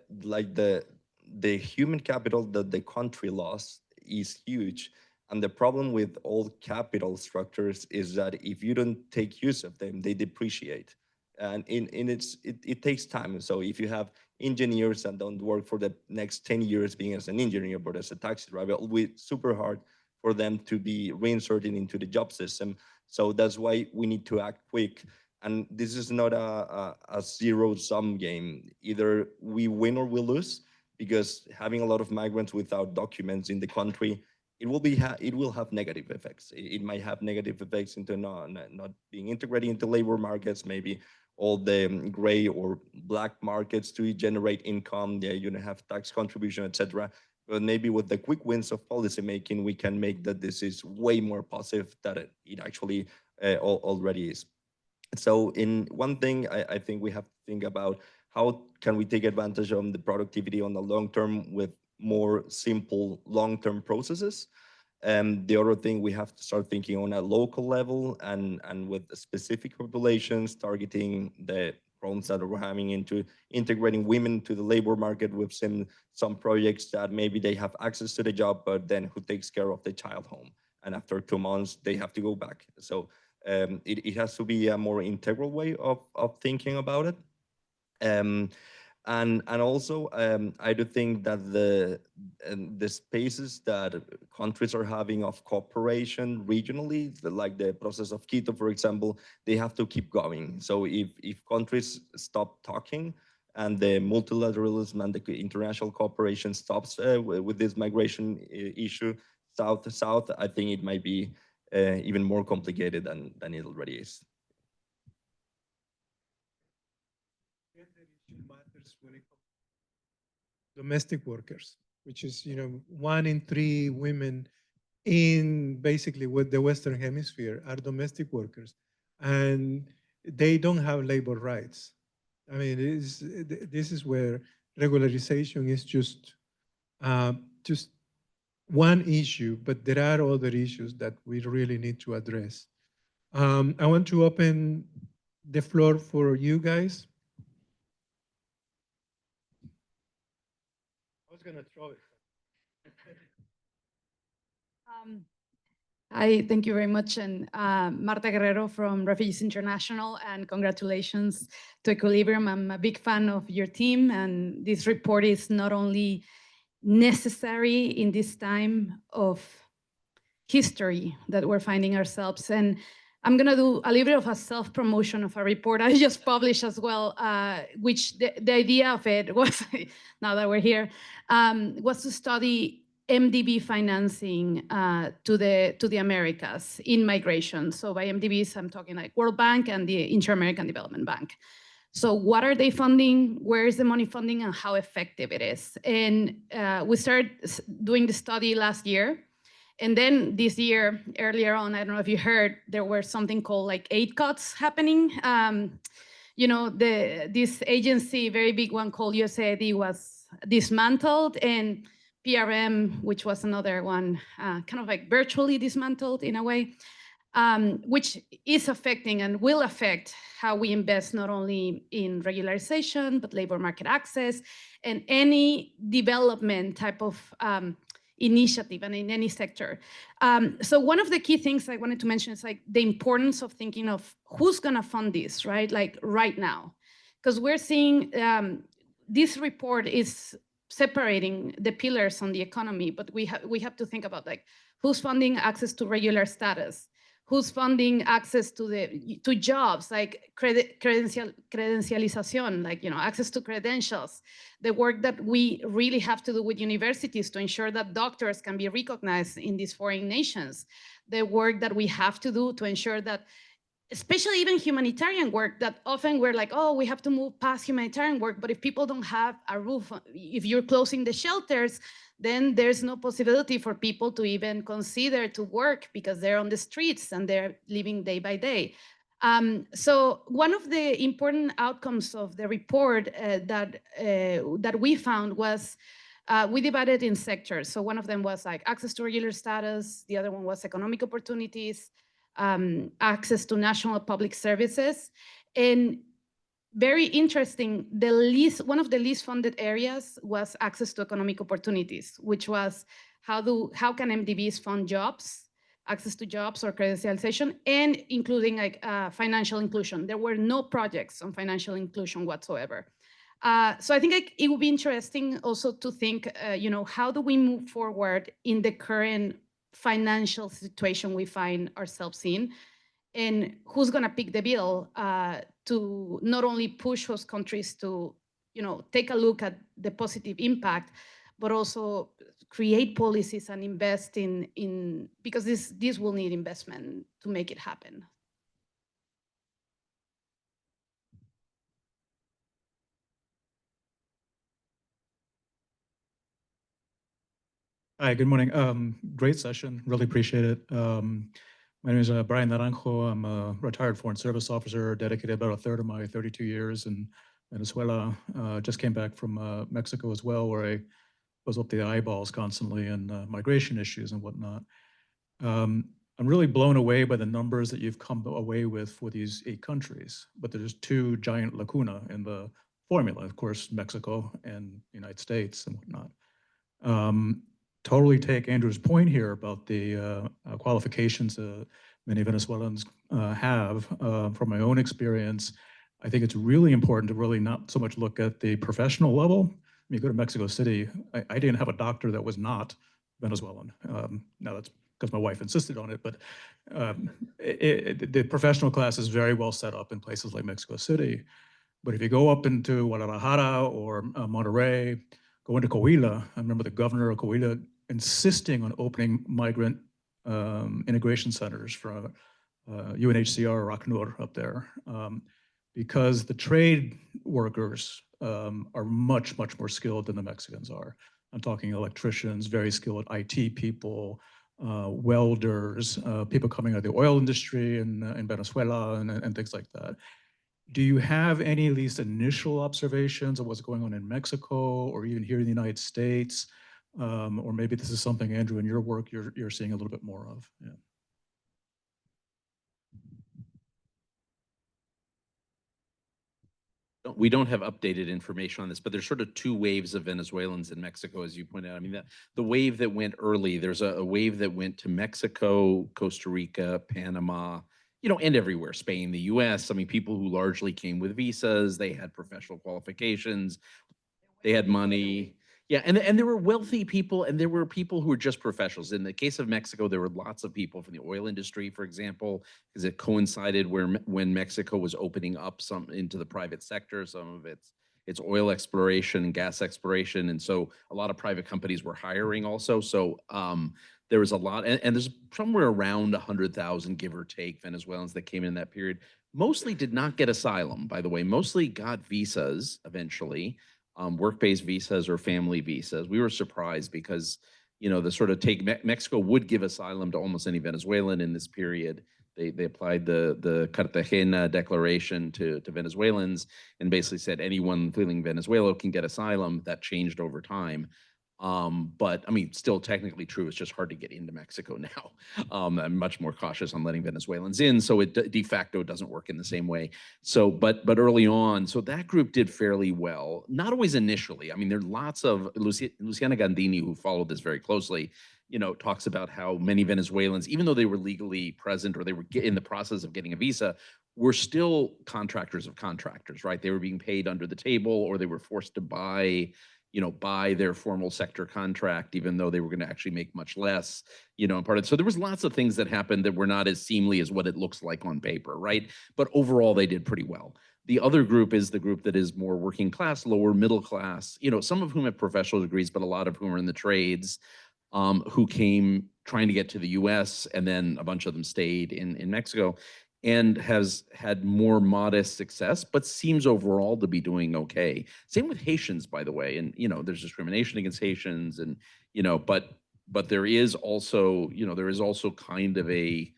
human capital that the country lost is huge. And the problem with all capital structures is that if you don't take use of them, they depreciate. And it takes time. So if you have engineers that don't work for the next 10 years being as an engineer, but as a taxi driver, it will be super hard for them to be reinserted into the job system. So that's why we need to act quick. And this is not a zero-sum game. Either we win or we lose, because having a lot of migrants without documents in the country, it will have negative effects. It might have negative effects into not being integrated into labor markets, maybe all the gray or black markets to generate income. Yeah, you don't have tax contribution, etc. But maybe with the quick wins of policymaking, we can make that this is way more positive than it actually already is. So in one thing, I think we have to think about how can we take advantage of the productivity on the long term with more simple long-term processes. And the other thing, we have to start thinking on a local level and with specific populations, targeting the problems that we're having into integrating women to the labor market with some projects that maybe they have access to the job, but then who takes care of the child home? And after 2 months, they have to go back. So it has to be a more integral way of thinking about it. And also, I do think that the spaces that countries are having of cooperation regionally, like the process of Quito, for example, they have to keep going. So if countries stop talking and the multilateralism and the international cooperation stops with this migration issue, south to south, I think it might be even more complicated than it already is. Matters when it comes to domestic workers, which is 1 in 3 women in basically with the Western Hemisphere are domestic workers, and they don't have labor rights. I mean, this is where regularization is just one issue, but there are other issues that we really need to address. I want to open the floor for you guys. I was gonna throw it. Hi, thank you very much. And Marta Guerrero from Refugees International, and congratulations to Equilibrium. I'm a big fan of your team, and this report is not only necessary in this time of history that we're finding ourselves. And I'm going to do a little bit of a self-promotion of a report I just published as well, which the idea of it was, now that we're here, was to study MDB financing to the Americas in migration. So by MDBs, I'm talking like World Bank and the Inter-American Development Bank. So what are they funding? Where is the money funding, and how effective it is? And we started doing the study last year. And then this year, earlier on, I don't know if you heard, there were something called like aid cuts happening. You know, this agency, very big one called USAID, was dismantled, and PRM, which was another one, kind of like virtually dismantled in a way, which is affecting and will affect how we invest not only in regularization, but labor market access and any development type of initiative and in any sector. So one of the key things I wanted to mention is like the importance of thinking of who's gonna fund this, right? Like right now, because we're seeing this report is separating the pillars on the economy, but we have to think about like who's funding access to regular status, who's funding access to jobs, like credentialization, like, you know, access to credentials, the work that we really have to do with universities to ensure that doctors can be recognized in these foreign nations, the work that we have to do to ensure that, especially even humanitarian work, that often we're like, oh, we have to move past humanitarian work, but if people don't have a roof, if you're closing the shelters, then there's no possibility for people to even consider to work because they're on the streets and they're living day by day. So one of the important outcomes of the report that we found was we divided in sectors. So one of them was like access to regular status. The other one was economic opportunities, access to national public services. And very interesting, one of the least funded areas was access to economic opportunities, which was how can MDBs fund jobs, access to jobs or credentialization, and including like financial inclusion. There were no projects on financial inclusion whatsoever. So I think like, it would be interesting also to think, you know, how do we move forward in the current financial situation we find ourselves in, and who's going to pick the bill to not only push host countries to, you know, take a look at the positive impact, but also create policies and invest in because this will need investment to make it happen. Hi, good morning. Great session, really appreciate it. My name is Brian Naranjo. I'm a retired Foreign Service officer, dedicated about a third of my 32 years in Venezuela. Just came back from Mexico as well, where I was up to the eyeballs constantly in migration issues and whatnot. I'm really blown away by the numbers that you've come away with for these 8 countries, but there's 2 giant lacuna in the formula, of course, Mexico and the United States and whatnot. Totally take Andrew's point here about the qualifications many Venezuelans have. From my own experience, I think it's really important to really not so much look at the professional level. I mean, you go to Mexico City, I didn't have a doctor that was not Venezuelan. Now that's because my wife insisted on it, but the professional class is very well set up in places like Mexico City. But if you go up into Guadalajara or Monterrey, go into Coahuila, I remember the governor of Coahuila insisting on opening migrant integration centers for UNHCR or ACNUR up there, because the trade workers are much, much more skilled than the Mexicans are. I'm talking electricians, very skilled IT people, welders, people coming out of the oil industry in Venezuela and things like that. Do you have any at least initial observations of what's going on in Mexico or even here in the United States? Or maybe this is something, Andrew, in your work you're seeing a little bit more of. Yeah. We don't have updated information on this, but there's sort of 2 waves of Venezuelans in Mexico, as you pointed out. I mean, the wave that went early, there's a wave that went to Mexico, Costa Rica, Panama, you know, and everywhere, Spain, the US. I mean, people who largely came with visas, they had professional qualifications, they had money. Yeah, and there were wealthy people, and there were people who were just professionals. In the case of Mexico, there were lots of people from the oil industry, for example, because it coincided when Mexico was opening up some into the private sector, some of its oil exploration and gas exploration, and so a lot of private companies were hiring also. So there was a lot, and there's somewhere around 100,000, give or take, Venezuelans that came in that period. Mostly did not get asylum, by the way. Mostly got visas eventually. Work-based visas or family visas. We were surprised because, the sort of Mexico would give asylum to almost any Venezuelan in this period. They applied the Cartagena Declaration to Venezuelans and basically said anyone feeling Venezuela can get asylum. That changed over time. But I mean, still technically true. It's just hard to get into Mexico now. I'm much more cautious on letting Venezuelans in, so it de facto doesn't work in the same way. So, but early on, so that group did fairly well. Not always initially. I mean, there are lots of Luciana Gandini, who followed this very closely, talks about how many Venezuelans, even though they were legally present or they were in the process of getting a visa, were still contractors of contractors, right? They were being paid under the table, or they were forced to buy their formal sector contract, even though they were going to actually make much less, and part of it. So there was lots of things that happened that were not as seemly as what it looks like on paper, right? But overall, they did pretty well. The other group is the group that is more working class, lower middle class, some of whom have professional degrees, but a lot of whom are in the trades, who came trying to get to the US, and then a bunch of them stayed in Mexico, and has had more modest success, but seems overall to be doing okay. Same with Haitians, by the way. And, there's discrimination against Haitians, and, but there is also, kind of a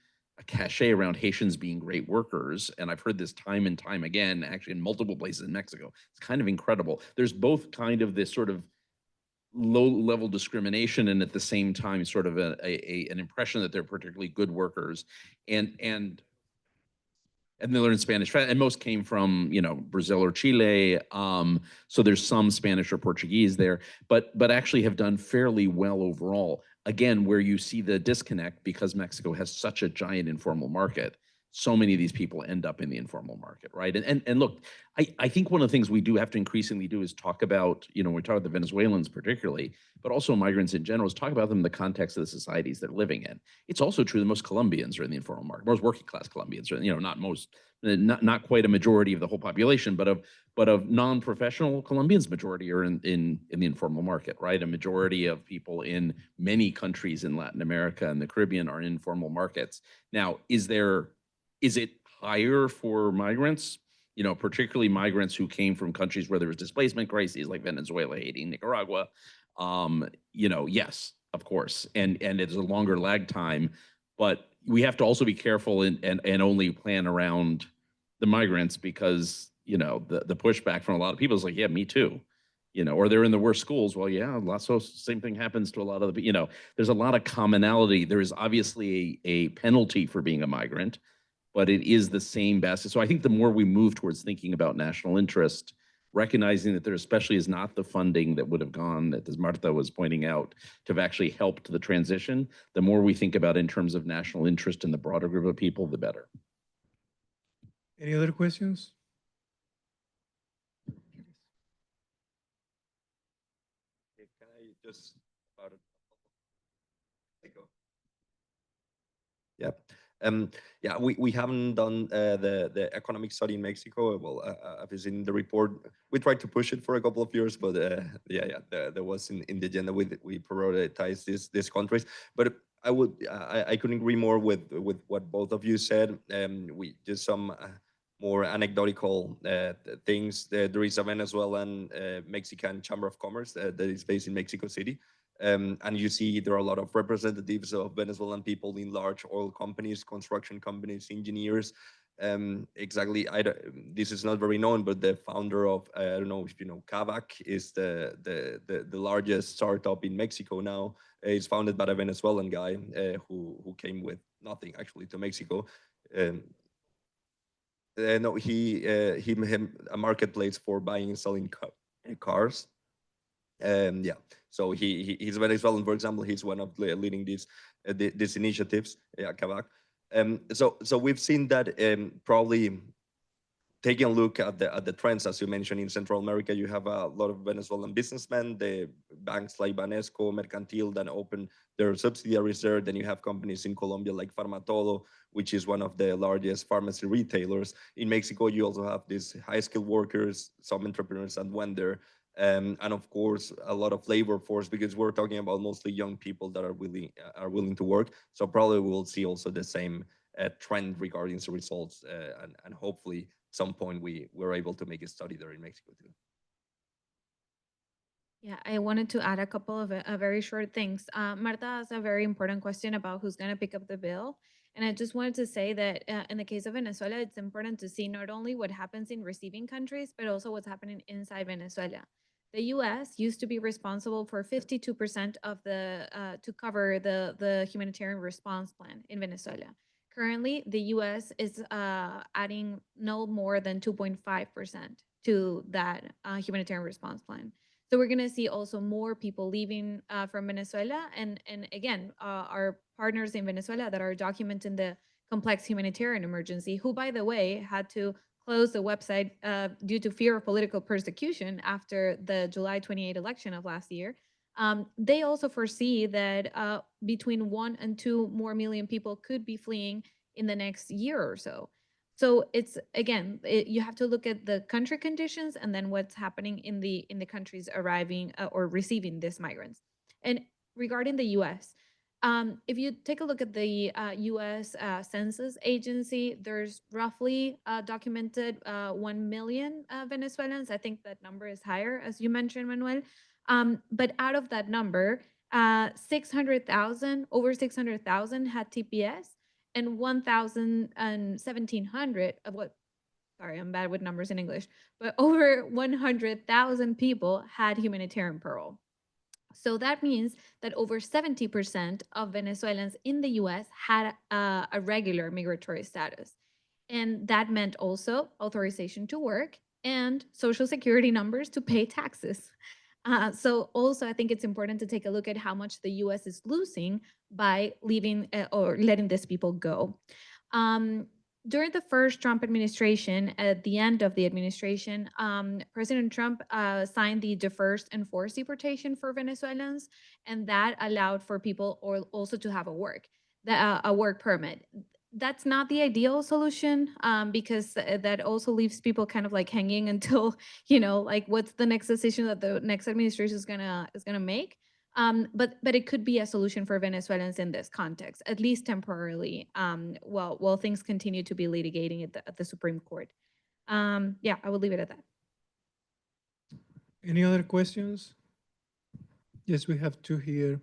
cachet around Haitians being great workers. And I've heard this time and time again, actually in multiple places in Mexico. It's kind of incredible. There's both kind of this sort of low-level discrimination, and at the same time, sort of an impression that they're particularly good workers. And they learned Spanish, and most came from, Brazil or Chile. So there's some Spanish or Portuguese there, but actually have done fairly well overall. Again, where you see the disconnect, because Mexico has such a giant informal market, so many of these people end up in the informal market, right? And look, I think one of the things we do have to increasingly do is talk about, when we talk about the Venezuelans particularly, but also migrants in general, is talk about them in the context of the societies they're living in. It's also true that most Colombians are in the informal market. Most working class Colombians are, not most, not quite a majority of the whole population, but of non-professional Colombians, majority are in the informal market, right? A majority of people in many countries in Latin America and the Caribbean are in informal markets. Now, is it higher for migrants? Particularly migrants who came from countries where there was displacement crises, like Venezuela, Haiti, Nicaragua. Yes, of course, and it's a longer lag time, but we have to also be careful and only plan around the migrants, because the pushback from a lot of people is like, yeah, me too, or they're in the worst schools. Well, yeah, same thing happens to a lot of the, there's a lot of commonality. There is obviously a penalty for being a migrant, but it is the same basket. So I think the more we move towards thinking about national interest, recognizing that there especially is not the funding that would have gone, that, as Marta was pointing out, to have actually helped the transition, the more we think about in terms of national interest in the broader group of people, the better. Any other questions? Can I just about it? Yeah, we haven't done the economic study in Mexico. Well, I've seen the report. We tried to push it for a couple of years, but there was in the agenda we prioritize these countries. But I couldn't agree more with what both of you said. We just some more anecdotal things. There is a Venezuelan Mexican Chamber of Commerce that is based in Mexico City. And you see there are a lot of representatives of Venezuelan people in large oil companies, construction companies, engineers. Exactly, this is not very known, but the founder of, I don't know if you know, Kavak is the largest startup in Mexico now. It's founded by a Venezuelan guy who came with nothing actually to Mexico. No, he a marketplace for buying and selling cars. Yeah, so he's Venezuelan, for example. He's one of leading these initiatives. Yeah, Kavak. So we've seen that probably taking a look at the trends, as you mentioned, in Central America, you have a lot of Venezuelan businessmen, the banks like Banesco, Mercantil, that open their subsidiaries there. Then you have companies in Colombia like Farmatodo, which is one of the largest pharmacy retailers. In Mexico, you also have these high-skilled workers, some entrepreneurs that went there. And of course, a lot of labor force, because we're talking about mostly young people that are willing to work. So probably we'll see also the same trend regarding the results, and hopefully some point we're able to make a study there in Mexico too. Yeah, I wanted to add a couple of very short things. Marta has a very important question about who's going to pick up the bill. And I just wanted to say that in the case of Venezuela, it's important to see not only what happens in receiving countries, but also what's happening inside Venezuela. The US used to be responsible for 52% of to cover the humanitarian response plan in Venezuela. Currently, the US is adding no more than 2.5% to that humanitarian response plan. So we're going to see also more people leaving from Venezuela, and again, our partners in Venezuela that are documenting the complex humanitarian emergency, who, by the way, had to close the website due to fear of political persecution after the July 28 election of last year. They also foresee that between 1 and 2 more million people could be fleeing in the next year or so. So it's again, you have to look at the country conditions and then what's happening in the countries arriving or receiving these migrants. And regarding the U.S., if you take a look at the U.S. Census Agency, there's roughly documented 1 million Venezuelans. I think that number is higher, as you mentioned, Manuel. But out of that number, 600,000, over 600,000 had TPS, and 1,000 and 1,700 of what, sorry, I'm bad with numbers in English, but over 100,000 people had humanitarian parole. So that means that over 70% of Venezuelans in the US had a regular migratory status. And that meant also authorization to work and social security numbers to pay taxes. So also, I think it's important to take a look at how much the US is losing by leaving or letting these people go. During the first Trump administration, at the end of the administration, President Trump signed the Deferred and Forced Deportation for Venezuelans, and that allowed for people also to have a work permit. That's not the ideal solution because that also leaves people kind of like hanging until, like what's the next decision that the next administration is gonna make. But it could be a solution for Venezuelans in this context, at least temporarily, while things continue to be litigating at the Supreme Court. Yeah, I will leave it at that. Any other questions? Yes, we have two here.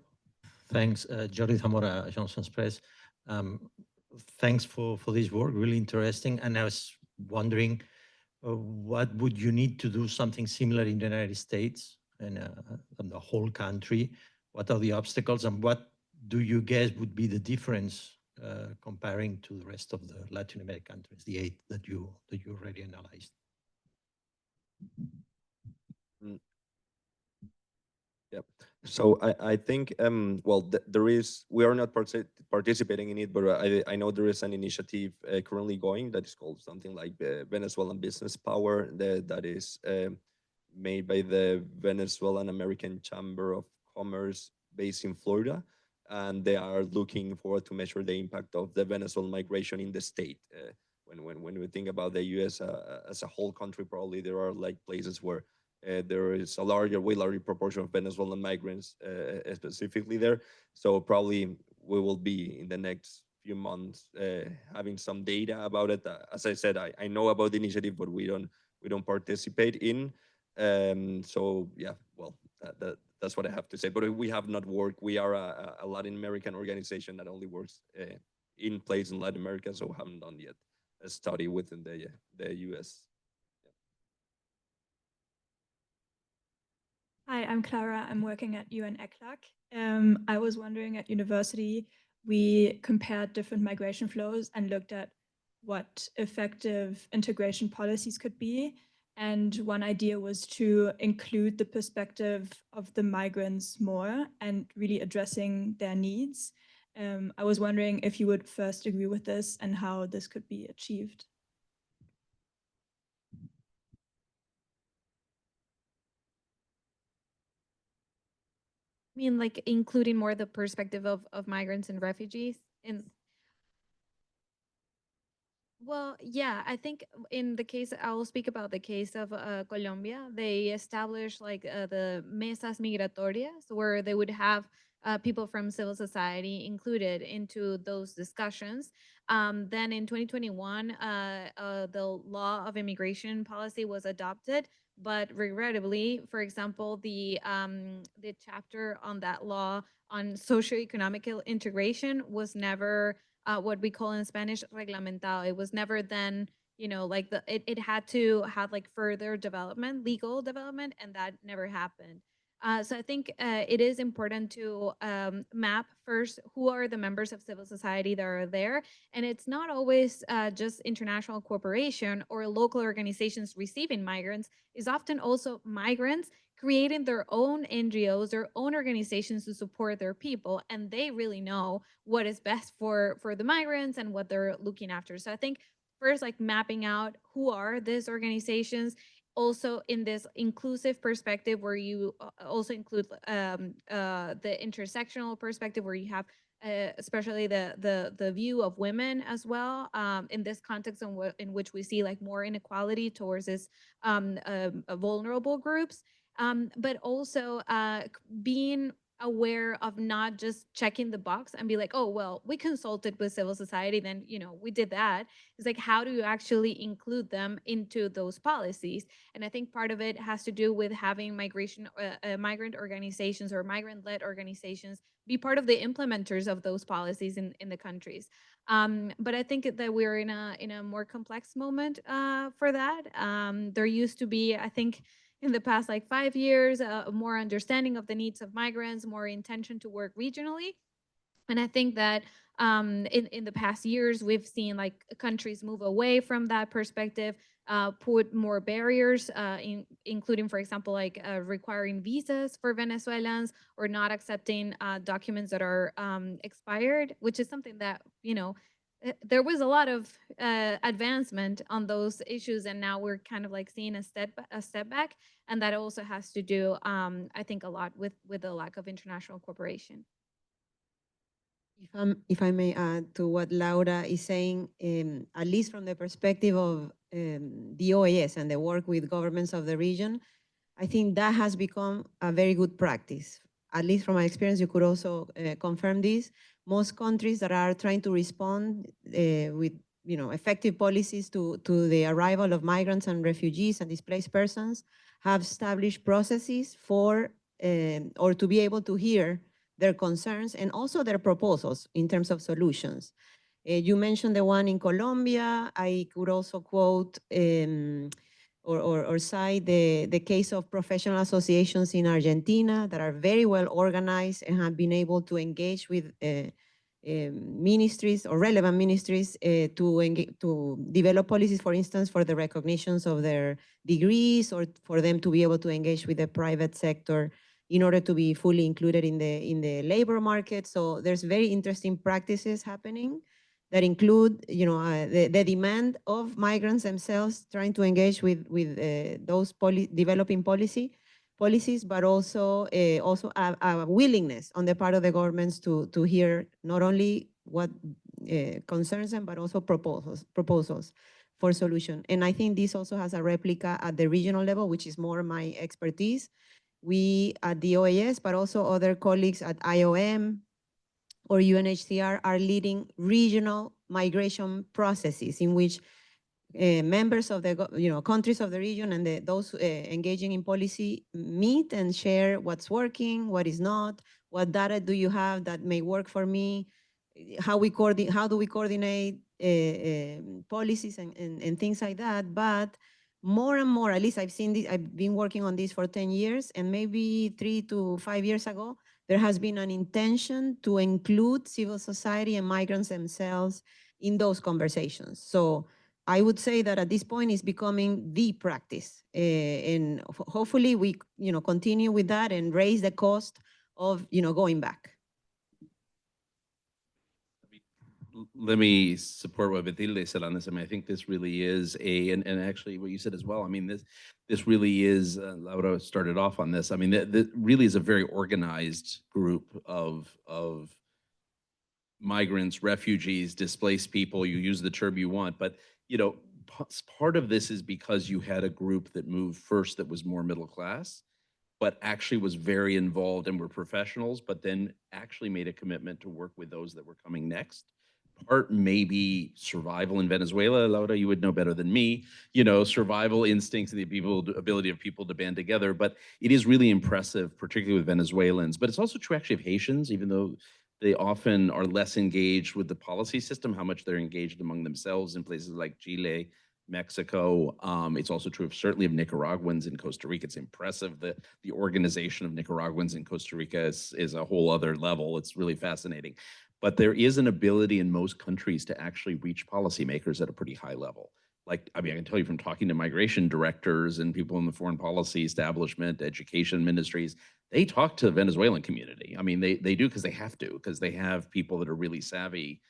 Thanks, Jordi Zamora, Johnson's Press. Thanks for this work, really interesting. And I was wondering, what would you need to do something similar in the United States and the whole country? What are the obstacles, and what do you guess would be the difference comparing to the rest of the Latin American countries, the 8 that you already analyzed? Yep. So I think, well, we are not participating in it, but I know there is an initiative currently going that is called something like Venezuelan Business Power that is made by the Venezuelan American Chamber of Commerce based in Florida. And they are looking forward to measure the impact of the Venezuelan migration in the state. When we think about the US as a whole country, probably there are like places where there is a way larger proportion of Venezuelan migrants specifically there. So probably we will be in the next few months having some data about it. As I said, I know about the initiative, but we don't participate in. So yeah, well, that's what I have to say. But we have not worked. We are a Latin American organization that only works in place in Latin America, so haven't done yet a study within the US. Hi, I'm Clara. I'm working at UN ECLAC. I was wondering, at university, we compared different migration flows and looked at what effective integration policies could be. And one idea was to include the perspective of the migrants more and really addressing their needs. I was wondering if you would first agree with this and how this could be achieved. I mean, like including more the perspective of migrants and refugees Well, yeah, I think in the case, I will speak about the case of Colombia. They established like the mesas migratorias, where they would have people from civil society included into those discussions. Then in 2021, the law of immigration policy was adopted But regrettably, for example, the chapter on that law on socioeconomic integration was never what we call in Spanish reglamentado. It was never then, you know, like it had to have like further development, legal development, and that never happened. So I think it is important to map first who are the members of civil society that are there. And it's not always just international cooperation or local organizations receiving migrants. It's often also migrants creating their own NGOs, their own organizations to support their people. And they really know what is best for the migrants and what they're looking after. So I think first, like mapping out who are these organizations, also in this inclusive perspective where you also include the intersectional perspective where you have especially the view of women as well in this context in which we see like more inequality towards this vulnerable groups, but also being aware of not just checking the box and be like, oh, well, we consulted with civil society, then, you know, we did that. It's like, how do you actually include them into those policies? And I think part of it has to do with having migrant organizations or migrant-led organizations be part of the implementers of those policies in the countries. But I think that we're in a more complex moment for that. There used to be, I think, in the past like 5 years, more understanding of the needs of migrants, more intention to work regionally. And I think that in the past years, we've seen like countries move away from that perspective, put more barriers, including, for example, like requiring visas for Venezuelans or not accepting documents that are expired, which is something that, you know, there was a lot of advancement on those issues, and now we're kind of like seeing a step back, and that also has to do, I think, a lot with the lack of international cooperation. If I may add to what Laura is saying, at least from the perspective of the OAS and the work with governments of the region, I think that has become a very good practice. At least from my experience, you could also confirm this. Most countries that are trying to respond with effective policies to the arrival of migrants and refugees and displaced persons have established processes for or to be able to hear their concerns and also their proposals in terms of solutions. You mentioned the one in Colombia. I could also quote or cite the case of professional associations in Argentina that are very well organized and have been able to engage with ministries or relevant ministries to develop policies, for instance, for the recognitions of their degrees or for them to be able to engage with the private sector in order to be fully included in the labor market. So there's very interesting practices happening that include, the demand of migrants themselves trying to engage with those developing policies, but also a willingness on the part of the governments to hear not only what concerns them, but also proposals for solution. And I think this also has a replica at the regional level, which is more my expertise. We at the OAS, but also other colleagues at IOM or UNHCR are leading regional migration processes in which members of the countries of the region and those engaging in policy meet and share what's working, what is not, what data do you have that may work for me, how do we coordinate policies and things like that. But more and more, at least I've seen this, I've been working on this for 10 years, and maybe 3 to 5 years ago, there has been an intention to include civil society and migrants themselves in those conversations. So I would say that at this point it's becoming the practice, and hopefully we continue with that and raise the cost of going back. Let me support what Batilde said on this. I mean, I think this really is and actually what you said as well. I mean, this really is, Laura started off on this. I mean, that really is a very organized group of migrants, refugees, displaced people. You use the term you want, but part of this is because you had a group that moved first that was more middle class, but actually was very involved and were professionals, but then actually made a commitment to work with those that were coming next. part maybe survival in Venezuela. Laura, you would know better than me, survival instincts and the ability of people to band together. But it is really impressive, particularly with Venezuelans. But it's also true actually of Haitians, even though they often are less engaged with the policy system, how much they're engaged among themselves in places like Chile, Mexico. It's also true of certainly of Nicaraguans in Costa Rica. It's impressive that the organization of Nicaraguans in Costa Rica is a whole other level. It's really fascinating. But there is an ability in most countries to actually reach policymakers at a pretty high level. Like, I mean, I can tell you from talking to migration directors and people in the foreign policy establishment, education ministries, they talk to the Venezuelan community. I mean, they do because they have to, because they have people that are really savvy,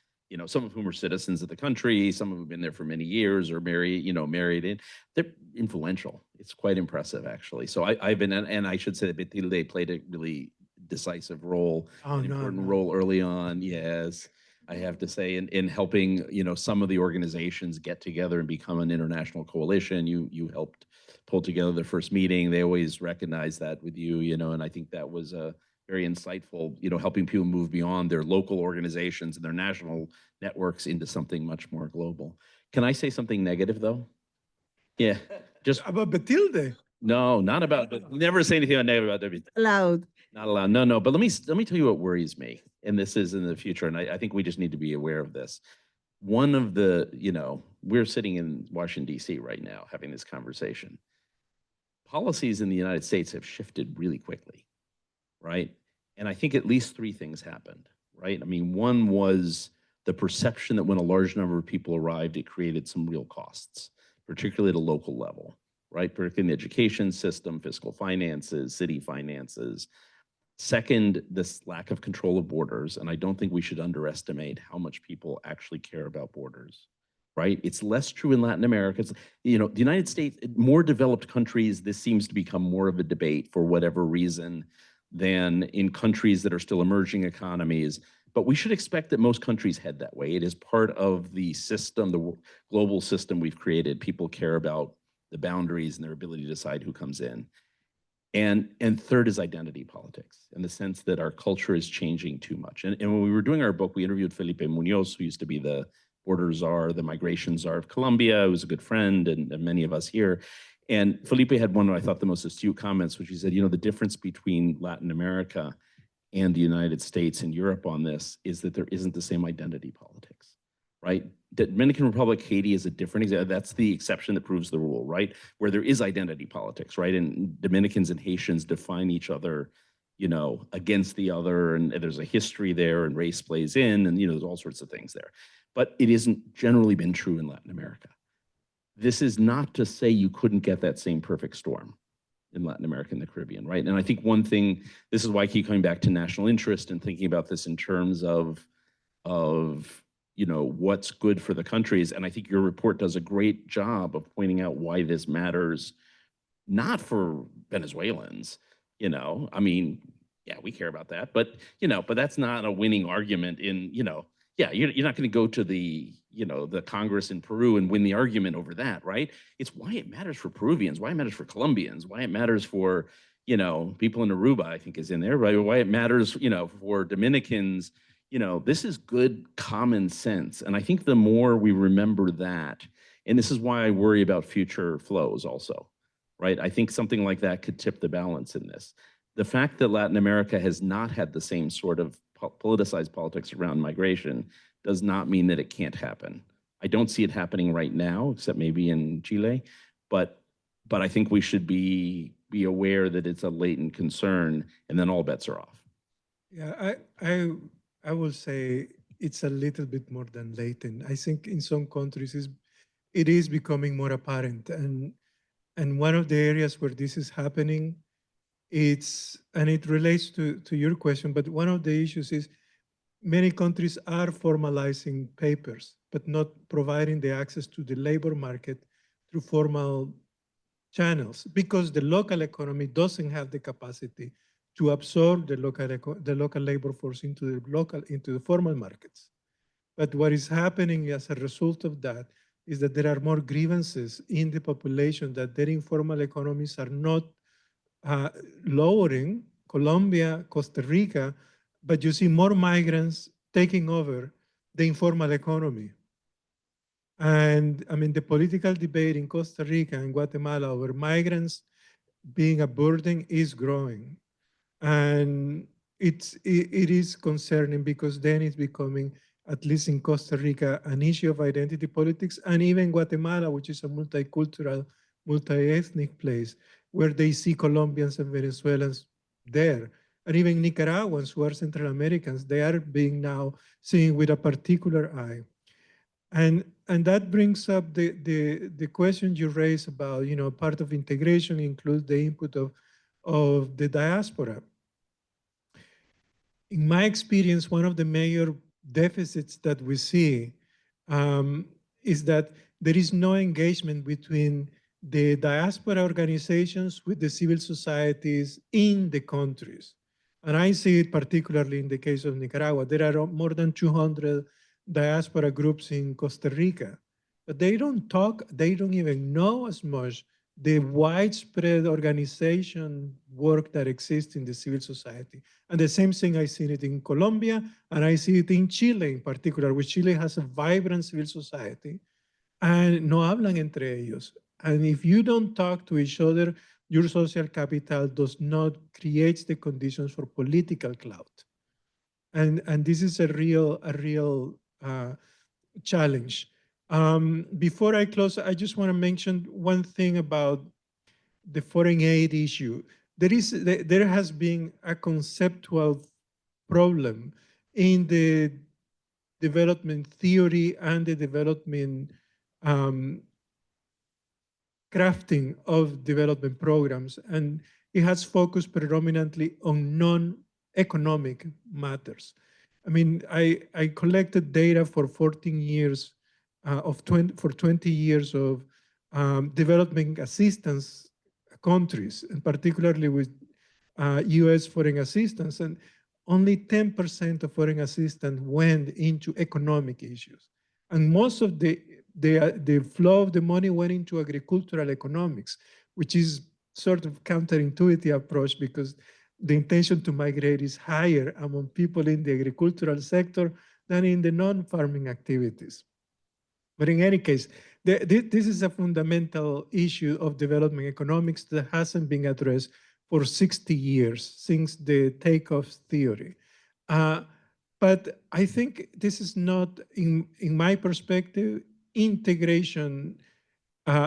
some of whom are citizens of the country, some of them have been there for many years or married in. They're influential. It's quite impressive, actually. So I've been, and I should say that Betilde played a really decisive role, an important role early on. Yes, I have to say, in helping, some of the organizations get together and become an international coalition. You helped pull together the first meeting. They always recognize that with you, and I think that was very insightful, helping people move beyond their local organizations and their national networks into something much more global. Can I say something negative though? Yeah, just about Betilde. No, not about. Never say anything negative about Betilde. Allowed. Not allowed. No. But let me tell you what worries me, and this is in the future, and I think we just need to be aware of this. One of the, we're sitting in Washington, D.C. right now having this conversation. Policies in the United States have shifted really quickly, right? And I think at least three things happened, right? I mean, one was the perception that when a large number of people arrived, it created some real costs, particularly at a local level, right? Particularly in the education system, fiscal finances, city finances. Second, this lack of control of borders. And I don't think we should underestimate how much people actually care about borders, right? It's less true in Latin America. It's, the United States, more developed countries, this seems to become more of a debate for whatever reason than in countries that are still emerging economies. But we should expect that most countries head that way. It is part of the system, the global system we've created. People care about the boundaries and their ability to decide who comes in. And third is identity politics, in the sense that our culture is changing too much. And when we were doing our book, we interviewed Felipe Munoz, who used to be the border czar, the migration czar of Colombia, who was a good friend, and many of us here. And Felipe had one of, I thought, the most astute comments, which he said, the difference between Latin America and the United States and Europe on this is that there isn't the same identity politics, right? The Dominican Republic, Haiti is a different example. That's the exception that proves the rule, right? Where there is identity politics, right? And Dominicans and Haitians define each other, against the other, and there's a history there, and race plays in, and there's all sorts of things there. But it isn't generally been true in Latin America. This is not to say you couldn't get that same perfect storm in Latin America and the Caribbean, right? And I think one thing, this is why I keep coming back to national interest and thinking about this in terms of what's good for the countries. And I think your report does a great job of pointing out why this matters, not for Venezuelans, I mean, yeah, we care about that, but that's not a winning argument in, you're not going to go to the Congress in Peru and win the argument over that, right? It's why it matters for Peruvians, why it matters for Colombians, why it matters for, people in Aruba, I think is in there, right? Why it matters, for Dominicans. This is good common sense. And I think the more we remember that, and this is why I worry about future flows also, right? I think something like that could tip the balance in this. The fact that Latin America has not had the same sort of politicized politics around migration does not mean that it can't happen. I don't see it happening right now, except maybe in Chile, but I think we should be aware that it's a latent concern, and then all bets are off. Yeah, I will say it's a little bit more than latent. I think in some countries it is becoming more apparent, and one of the areas where this is happening, and it relates to your question, but one of the issues is many countries are formalizing papers, but not providing the access to the labor market through formal channels, because the local economy doesn't have the capacity to absorb the local labor force into the formal markets. But what is happening as a result of that is that there are more grievances in the population, that their informal economies are not lowering. Colombia, Costa Rica, but you see more migrants taking over the informal economy. And I mean, the political debate in Costa Rica and Guatemala over migrants being a burden is growing. And it is concerning because then it's becoming, at least in Costa Rica, an issue of identity politics, and even Guatemala, which is a multicultural, multi-ethnic place, where they see Colombians and Venezuelans there. And even Nicaraguans who are Central Americans, they are being now seen with a particular eye. And that brings up the question you raised about, part of integration includes the input of the diaspora. In my experience, one of the major deficits that we see is that there is no engagement between the diaspora organizations with the civil societies in the countries. And I see it particularly in the case of Nicaragua. There are more than 200 diaspora groups in Costa Rica, but they don't talk, they don't even know as much the widespread organization work that exists in the civil society. And the same thing, I see it in Colombia, and I see it in Chile in particular, which Chile has a vibrant civil society, and no hablan entre ellos. And if you don't talk to each other, your social capital does not create the conditions for political clout. And this is a real challenge. Before I close, I just want to mention one thing about the foreign aid issue. There has been a conceptual problem in the development theory and the development crafting of development programs, and it has focused predominantly on non-economic matters. I mean, I collected data for 14 years for 20 years of development assistance countries, and particularly with US foreign assistance, and only 10% of foreign assistance went into economic issues. And most of the flow of the money went into agricultural economics, which is sort of counterintuitive approach because the intention to migrate is higher among people in the agricultural sector than in the non-farming activities. But in any case, this is a fundamental issue of development economics that hasn't been addressed for 60 years since the takeoff theory. But I think this is not, in my perspective, integration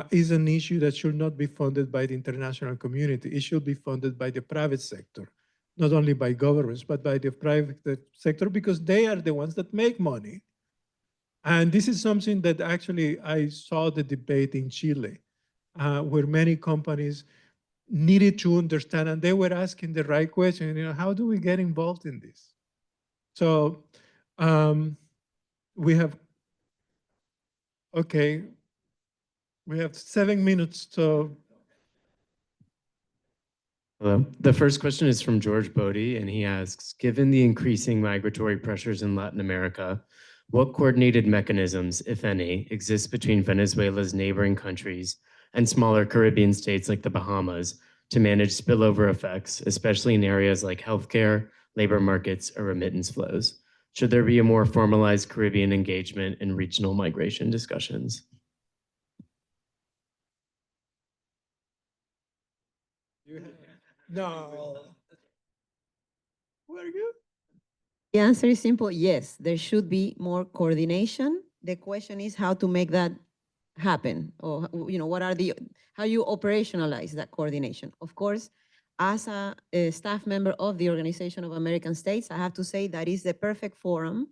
is an issue that should not be funded by the international community. It should be funded by the private sector, not only by governments, but by the private sector, because they are the ones that make money. And this is something that actually I saw the debate in Chile, where many companies needed to understand, and they were asking the right question, how do we get involved in this? So we have 7 minutes, so. Hello. The first question is from George Bodie, and he asks, given the increasing migratory pressures in Latin America, what coordinated mechanisms, if any, exist between Venezuela's neighboring countries and smaller Caribbean states like the Bahamas to manage spillover effects, especially in areas like healthcare, labor markets, or remittance flows? Should there be a more formalized Caribbean engagement in regional migration discussions? No. Where are you? The answer is simple, yes, there should be more coordination. The question is how to make that happen, or how you operationalize that coordination. Of course, as a staff member of the Organization of American States, I have to say that is the perfect forum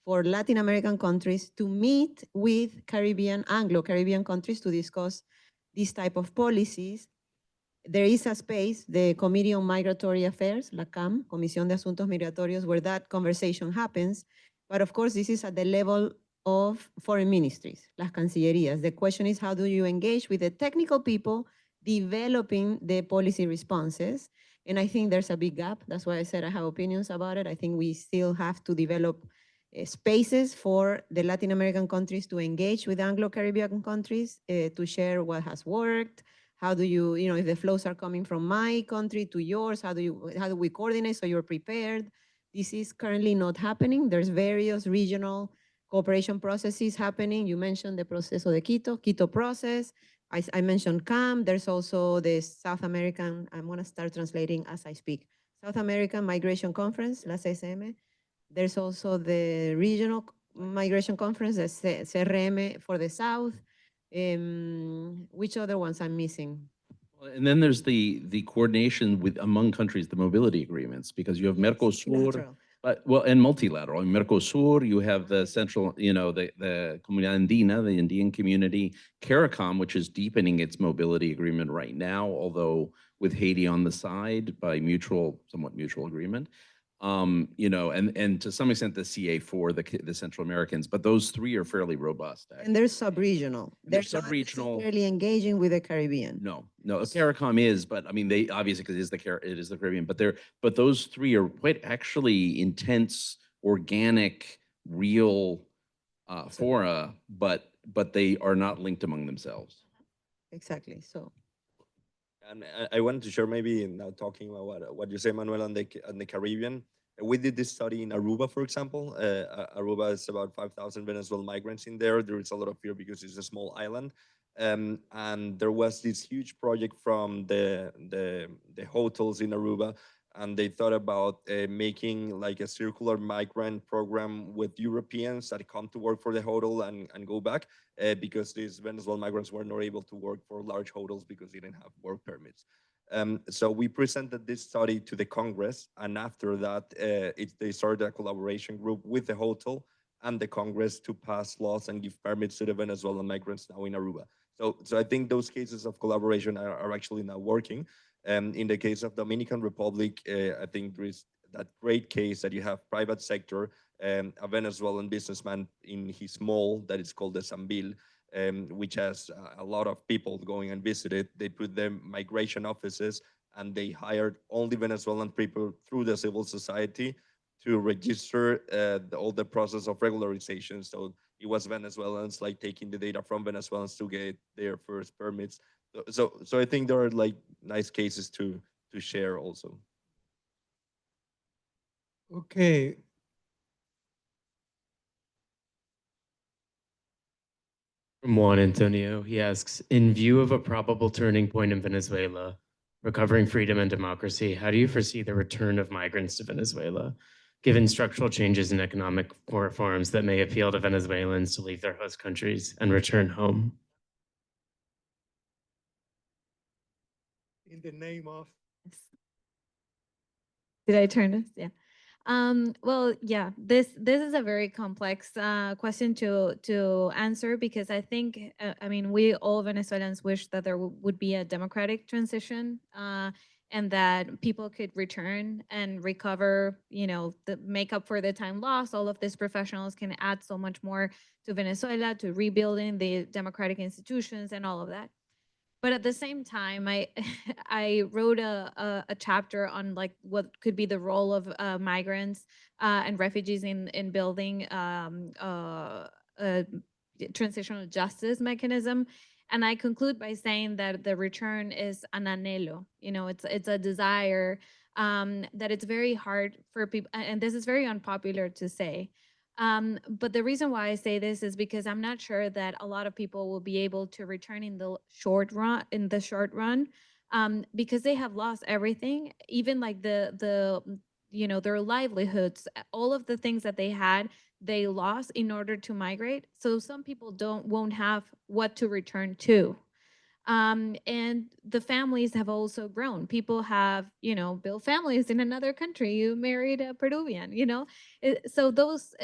for Latin American countries to meet with Anglo-Caribbean countries to discuss these type of policies. There is a space, the Committee on Migratory Affairs, la CAM, Comisión de Asuntos Migratorios, where that conversation happens. But of course, this is at the level of foreign ministries, las cancillerías. The question is, how do you engage with the technical people developing the policy responses? And I think there's a big gap. That's why I said I have opinions about it. I think we still have to develop spaces for the Latin American countries to engage with Anglo-Caribbean countries to share what has worked. How do you, if the flows are coming from my country to yours, how do we coordinate so you're prepared? This is currently not happening. There's various regional cooperation processes happening. You mentioned the Proceso de Quito process. I mentioned CAM. There's also the South American, I'm going to start translating as I speak, South American Migration Conference, la CSM. There's also the Regional Migration Conference, the CRM for the South. Which other ones I'm missing? And then there's the coordination with among countries, the mobility agreements, because you have Mercosur, Multilateral. but well, and multilateral. In Mercosur, you have the central, the Comunidad Andina, the Indian community, CARICOM, which is deepening its mobility agreement right now, although with Haiti on the side by somewhat mutual agreement. And to some extent the CA4, the Central Americans, but those three are fairly robust. And they're sub-regional. They're They're sub-regional. not necessarily engaging with the Caribbean. No, CARICOM is, but I mean, they obviously, because it is the Caribbean, but those three are quite actually intense, organic, real fora, but they are not linked among themselves. Exactly. So. And I wanted to share, maybe now talking about what you say, Manuel, on the Caribbean. We did this study in Aruba, for example. Aruba is about 5,000 Venezuelan migrants in there. There is a lot of fear because it's a small island. And there was this huge project from the hotels in Aruba, and they thought about making like a circular migrant program with Europeans that come to work for the hotel and go back, because these Venezuelan migrants were not able to work for large hotels because they didn't have work permits. So we presented this study to the Congress, and after that, they started a collaboration group with the hotel and the Congress to pass laws and give permits to the Venezuelan migrants now in Aruba. So I think those cases of collaboration are actually now working. In the case of Dominican Republic, I think there is that great case that you have private sector, a Venezuelan businessman in his mall that is called the Sambil, which has a lot of people going and visit it. They put them migration offices, and they hired only Venezuelan people through the civil society to register all the process of regularization. So it was Venezuelans like taking the data from Venezuelans to get their first permits. So I think there are like nice cases to share also. Okay. From Juan Antonio, he asks, in view of a probable turning point in Venezuela, recovering freedom and democracy, how do you foresee the return of migrants to Venezuela, given structural changes in economic reforms that may appeal to Venezuelans to leave their host countries and return home? In the name of? Did I turn this? Yeah. Well, yeah, this is a very complex question to answer, because I think, I mean, we all Venezuelans wish that there would be a democratic transition, and that people could return and recover, make up for the time lost. All of these professionals can add so much more to Venezuela, to rebuilding the democratic institutions and all of that. But at the same time, I wrote a chapter on like what could be the role of migrants and refugees in building a transitional justice mechanism. And I conclude by saying that the return is an anhelo. It's a desire that it's very hard for people, and this is very unpopular to say. But the reason why I say this is because I'm not sure that a lot of people will be able to return in the short run, because they have lost everything, even like their livelihoods, all of the things that they had, they lost in order to migrate. So some people won't have what to return to. And the families have also grown. People have, built families in another country. You married a Peruvian, So those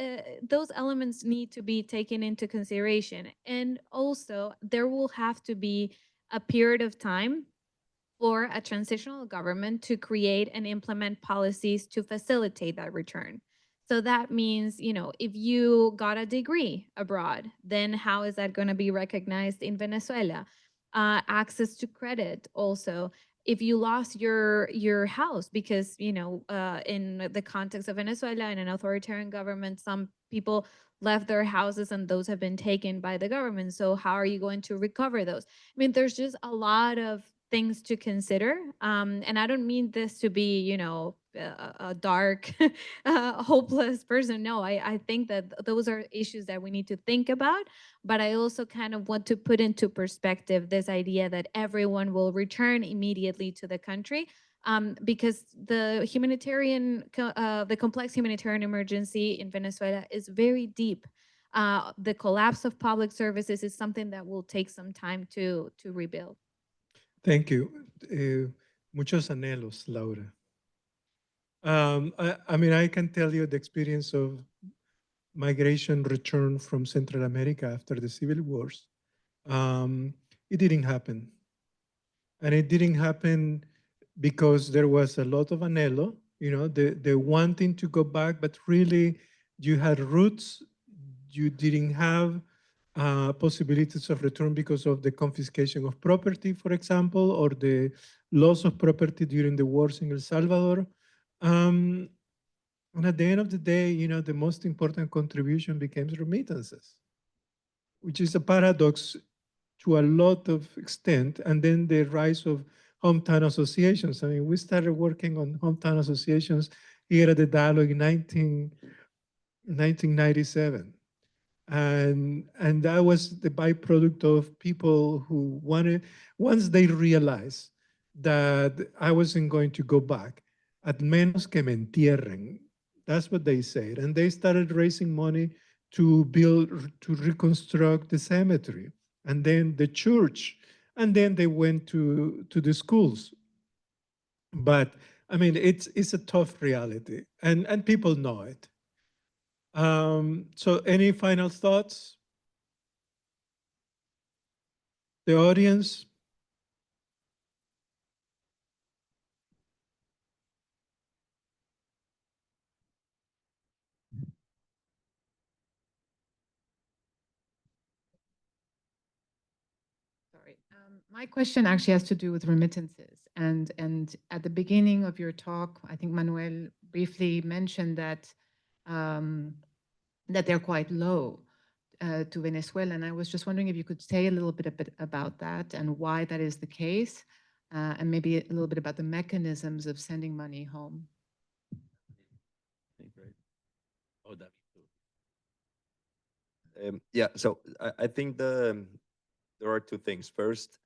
elements need to be taken into consideration. And also, there will have to be a period of time for a transitional government to create and implement policies to facilitate that return. So that means, if you got a degree abroad, then how is that going to be recognized in Venezuela? Access to credit also. If you lost your house because, in the context of Venezuela, in an authoritarian government, some people left their houses and those have been taken by the government. So how are you going to recover those? I mean, there's just a lot of things to consider. And I don't mean this to be, you know, a dark, hopeless person. No, I think that those are issues that we need to think about. But I also kind of want to put into perspective this idea that everyone will return immediately to the country. Because the the complex humanitarian emergency in Venezuela is very deep. The collapse of public services is something that will take some time to rebuild. Thank you. Muchos anhelos, Laura. I mean, I can tell you the experience of migration return from Central America after the civil wars. It didn't happen. And it didn't happen because there was a lot of anhelo, you know, the wanting to go back, but really you had roots, you didn't have possibilities of return because of the confiscation of property, for example, or the loss of property during the wars in El Salvador. And at the end of the day, you know, the most important contribution became remittances, which is a paradox to a lot of extent. And then the rise of hometown associations. I mean, we started working on hometown associations here at the Dialogue in 1997. And that was the byproduct of people who wanted, once they realized that I wasn't going to go back, at menos que me entierren. That's what they said. And they started raising money to build, to reconstruct the cemetery, and then the church, and then they went to the schools. But I mean, it's a tough reality, and people know it. So any final thoughts? The audience? Sorry. My question actually has to do with remittances. And at the beginning of your talk, I think Manuel briefly mentioned that that they're quite low to Venezuela. And I was just wondering if you could say a little bit about that and why that is the case, and maybe a little bit about the mechanisms of sending money home. Great. Oh, David. Yeah, so I think there are two things. First,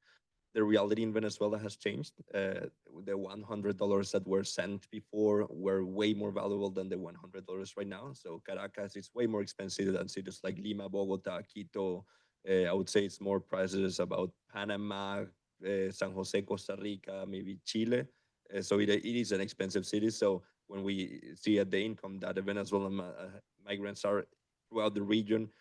the reality in Venezuela has changed. The $100 that were sent before were way more valuable than the $100 right now. So Caracas is way more expensive than cities like Lima, Bogota, Quito. I would say it's more prices about Panama, San Jose, Costa Rica, maybe Chile. So it is an expensive city. So when we see at the income that the Venezuelan migrants are throughout the region,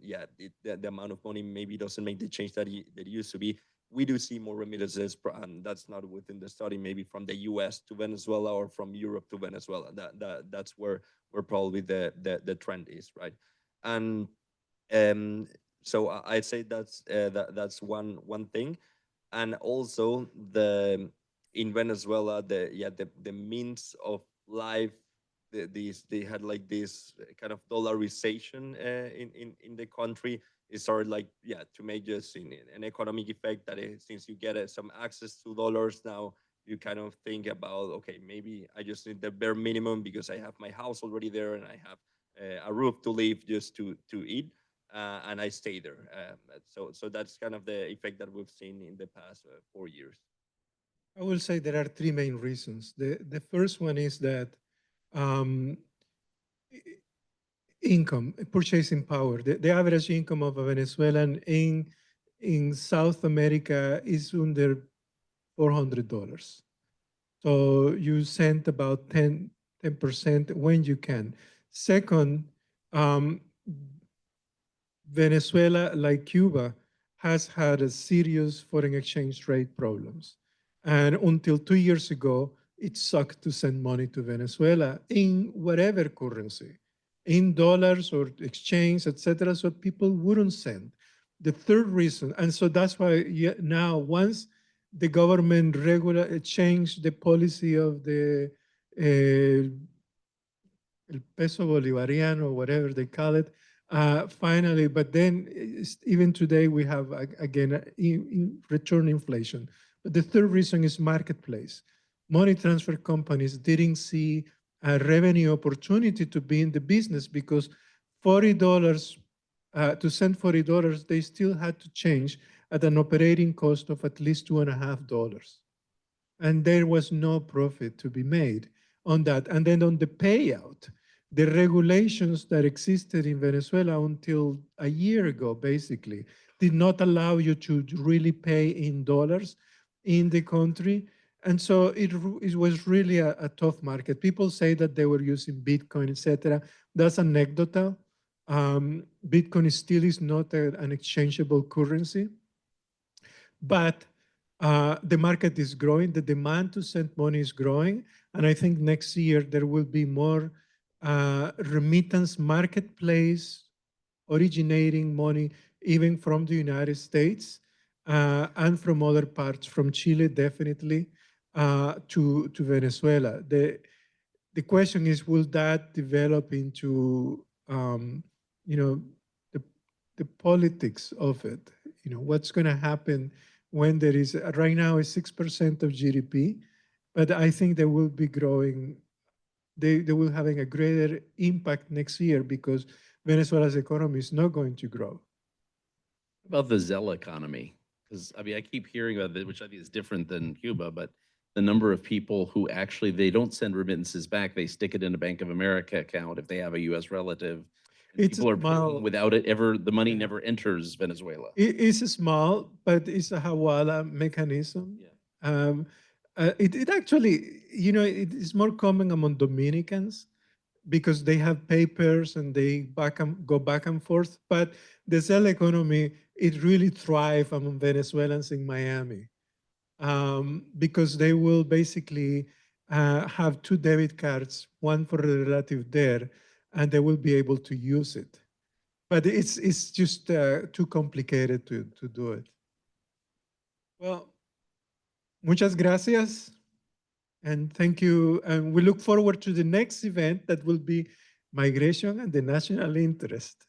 yeah, the amount of money maybe doesn't make the change that it used to be. We do see more remittances, and that's not within the study, maybe from the US to Venezuela or from Europe to Venezuela. That's where probably the trend is, right? And so I'd say that's one thing. And also in Venezuela, the means of life, they had like this kind of dollarization in the country. It started like to make just an economic effect that since you get some access to dollars now, you kind of think about, okay, maybe I just need the bare minimum because I have my house already there and I have a roof to live, just to eat, and I stay there. So that's kind of the effect that we've seen in the past 4 years. I will say there are three main reasons. The first one is that income, purchasing power. The average income of a Venezuelan in South America is under $400. So you send about 10% when you can. Second, Venezuela, like Cuba, has had a serious foreign exchange rate problems. And until 2 years ago, it sucked to send money to Venezuela in whatever currency, in dollars or exchange, etc. So people wouldn't send. The third reason, and so that's why now once the government changed the policy of the el peso bolivariano, whatever they call it, finally, but then even today we have, again, return inflation. But the third reason is marketplace. Money transfer companies didn't see a revenue opportunity to be in the business because $40, to send $40, they still had to change at an operating cost of at least $2.50. And there was no profit to be made on that. And then on the payout, the regulations that existed in Venezuela until a year ago, basically, did not allow you to really pay in dollars in the country. And so it was really a tough market. People say that they were using Bitcoin, etc. That's anecdotal. Bitcoin still is not an exchangeable currency. But the market is growing, the demand to send money is growing, and I think next year there will be more remittance marketplace originating money even from the United States and from other parts, from Chile definitely, to Venezuela. The question is, will that develop into, the politics of it? What's going to happen when there is, right now is 6% of GDP, but I think they will be growing, they will having a greater impact next year because Venezuela's economy is not going to grow. About the Zelle economy, because I keep hearing about it, which I think is different than Cuba, but the number of people who actually, they don't send remittances back, they stick it in a Bank of America account if they have a US relative. People are paying without it ever, the money never enters Venezuela. It's small, but it's a Hawala mechanism. Yeah. It actually, it is more common among Dominicans because they have papers and they go back and forth. But the Zelle economy, it really thrives among Venezuelans in Miami because they will basically have two debit cards, one for the relative there, and they will be able to use it. But it's just too complicated to do it. Well, muchas gracias. And thank you. And we look forward to the next event that will be migration and the national interest.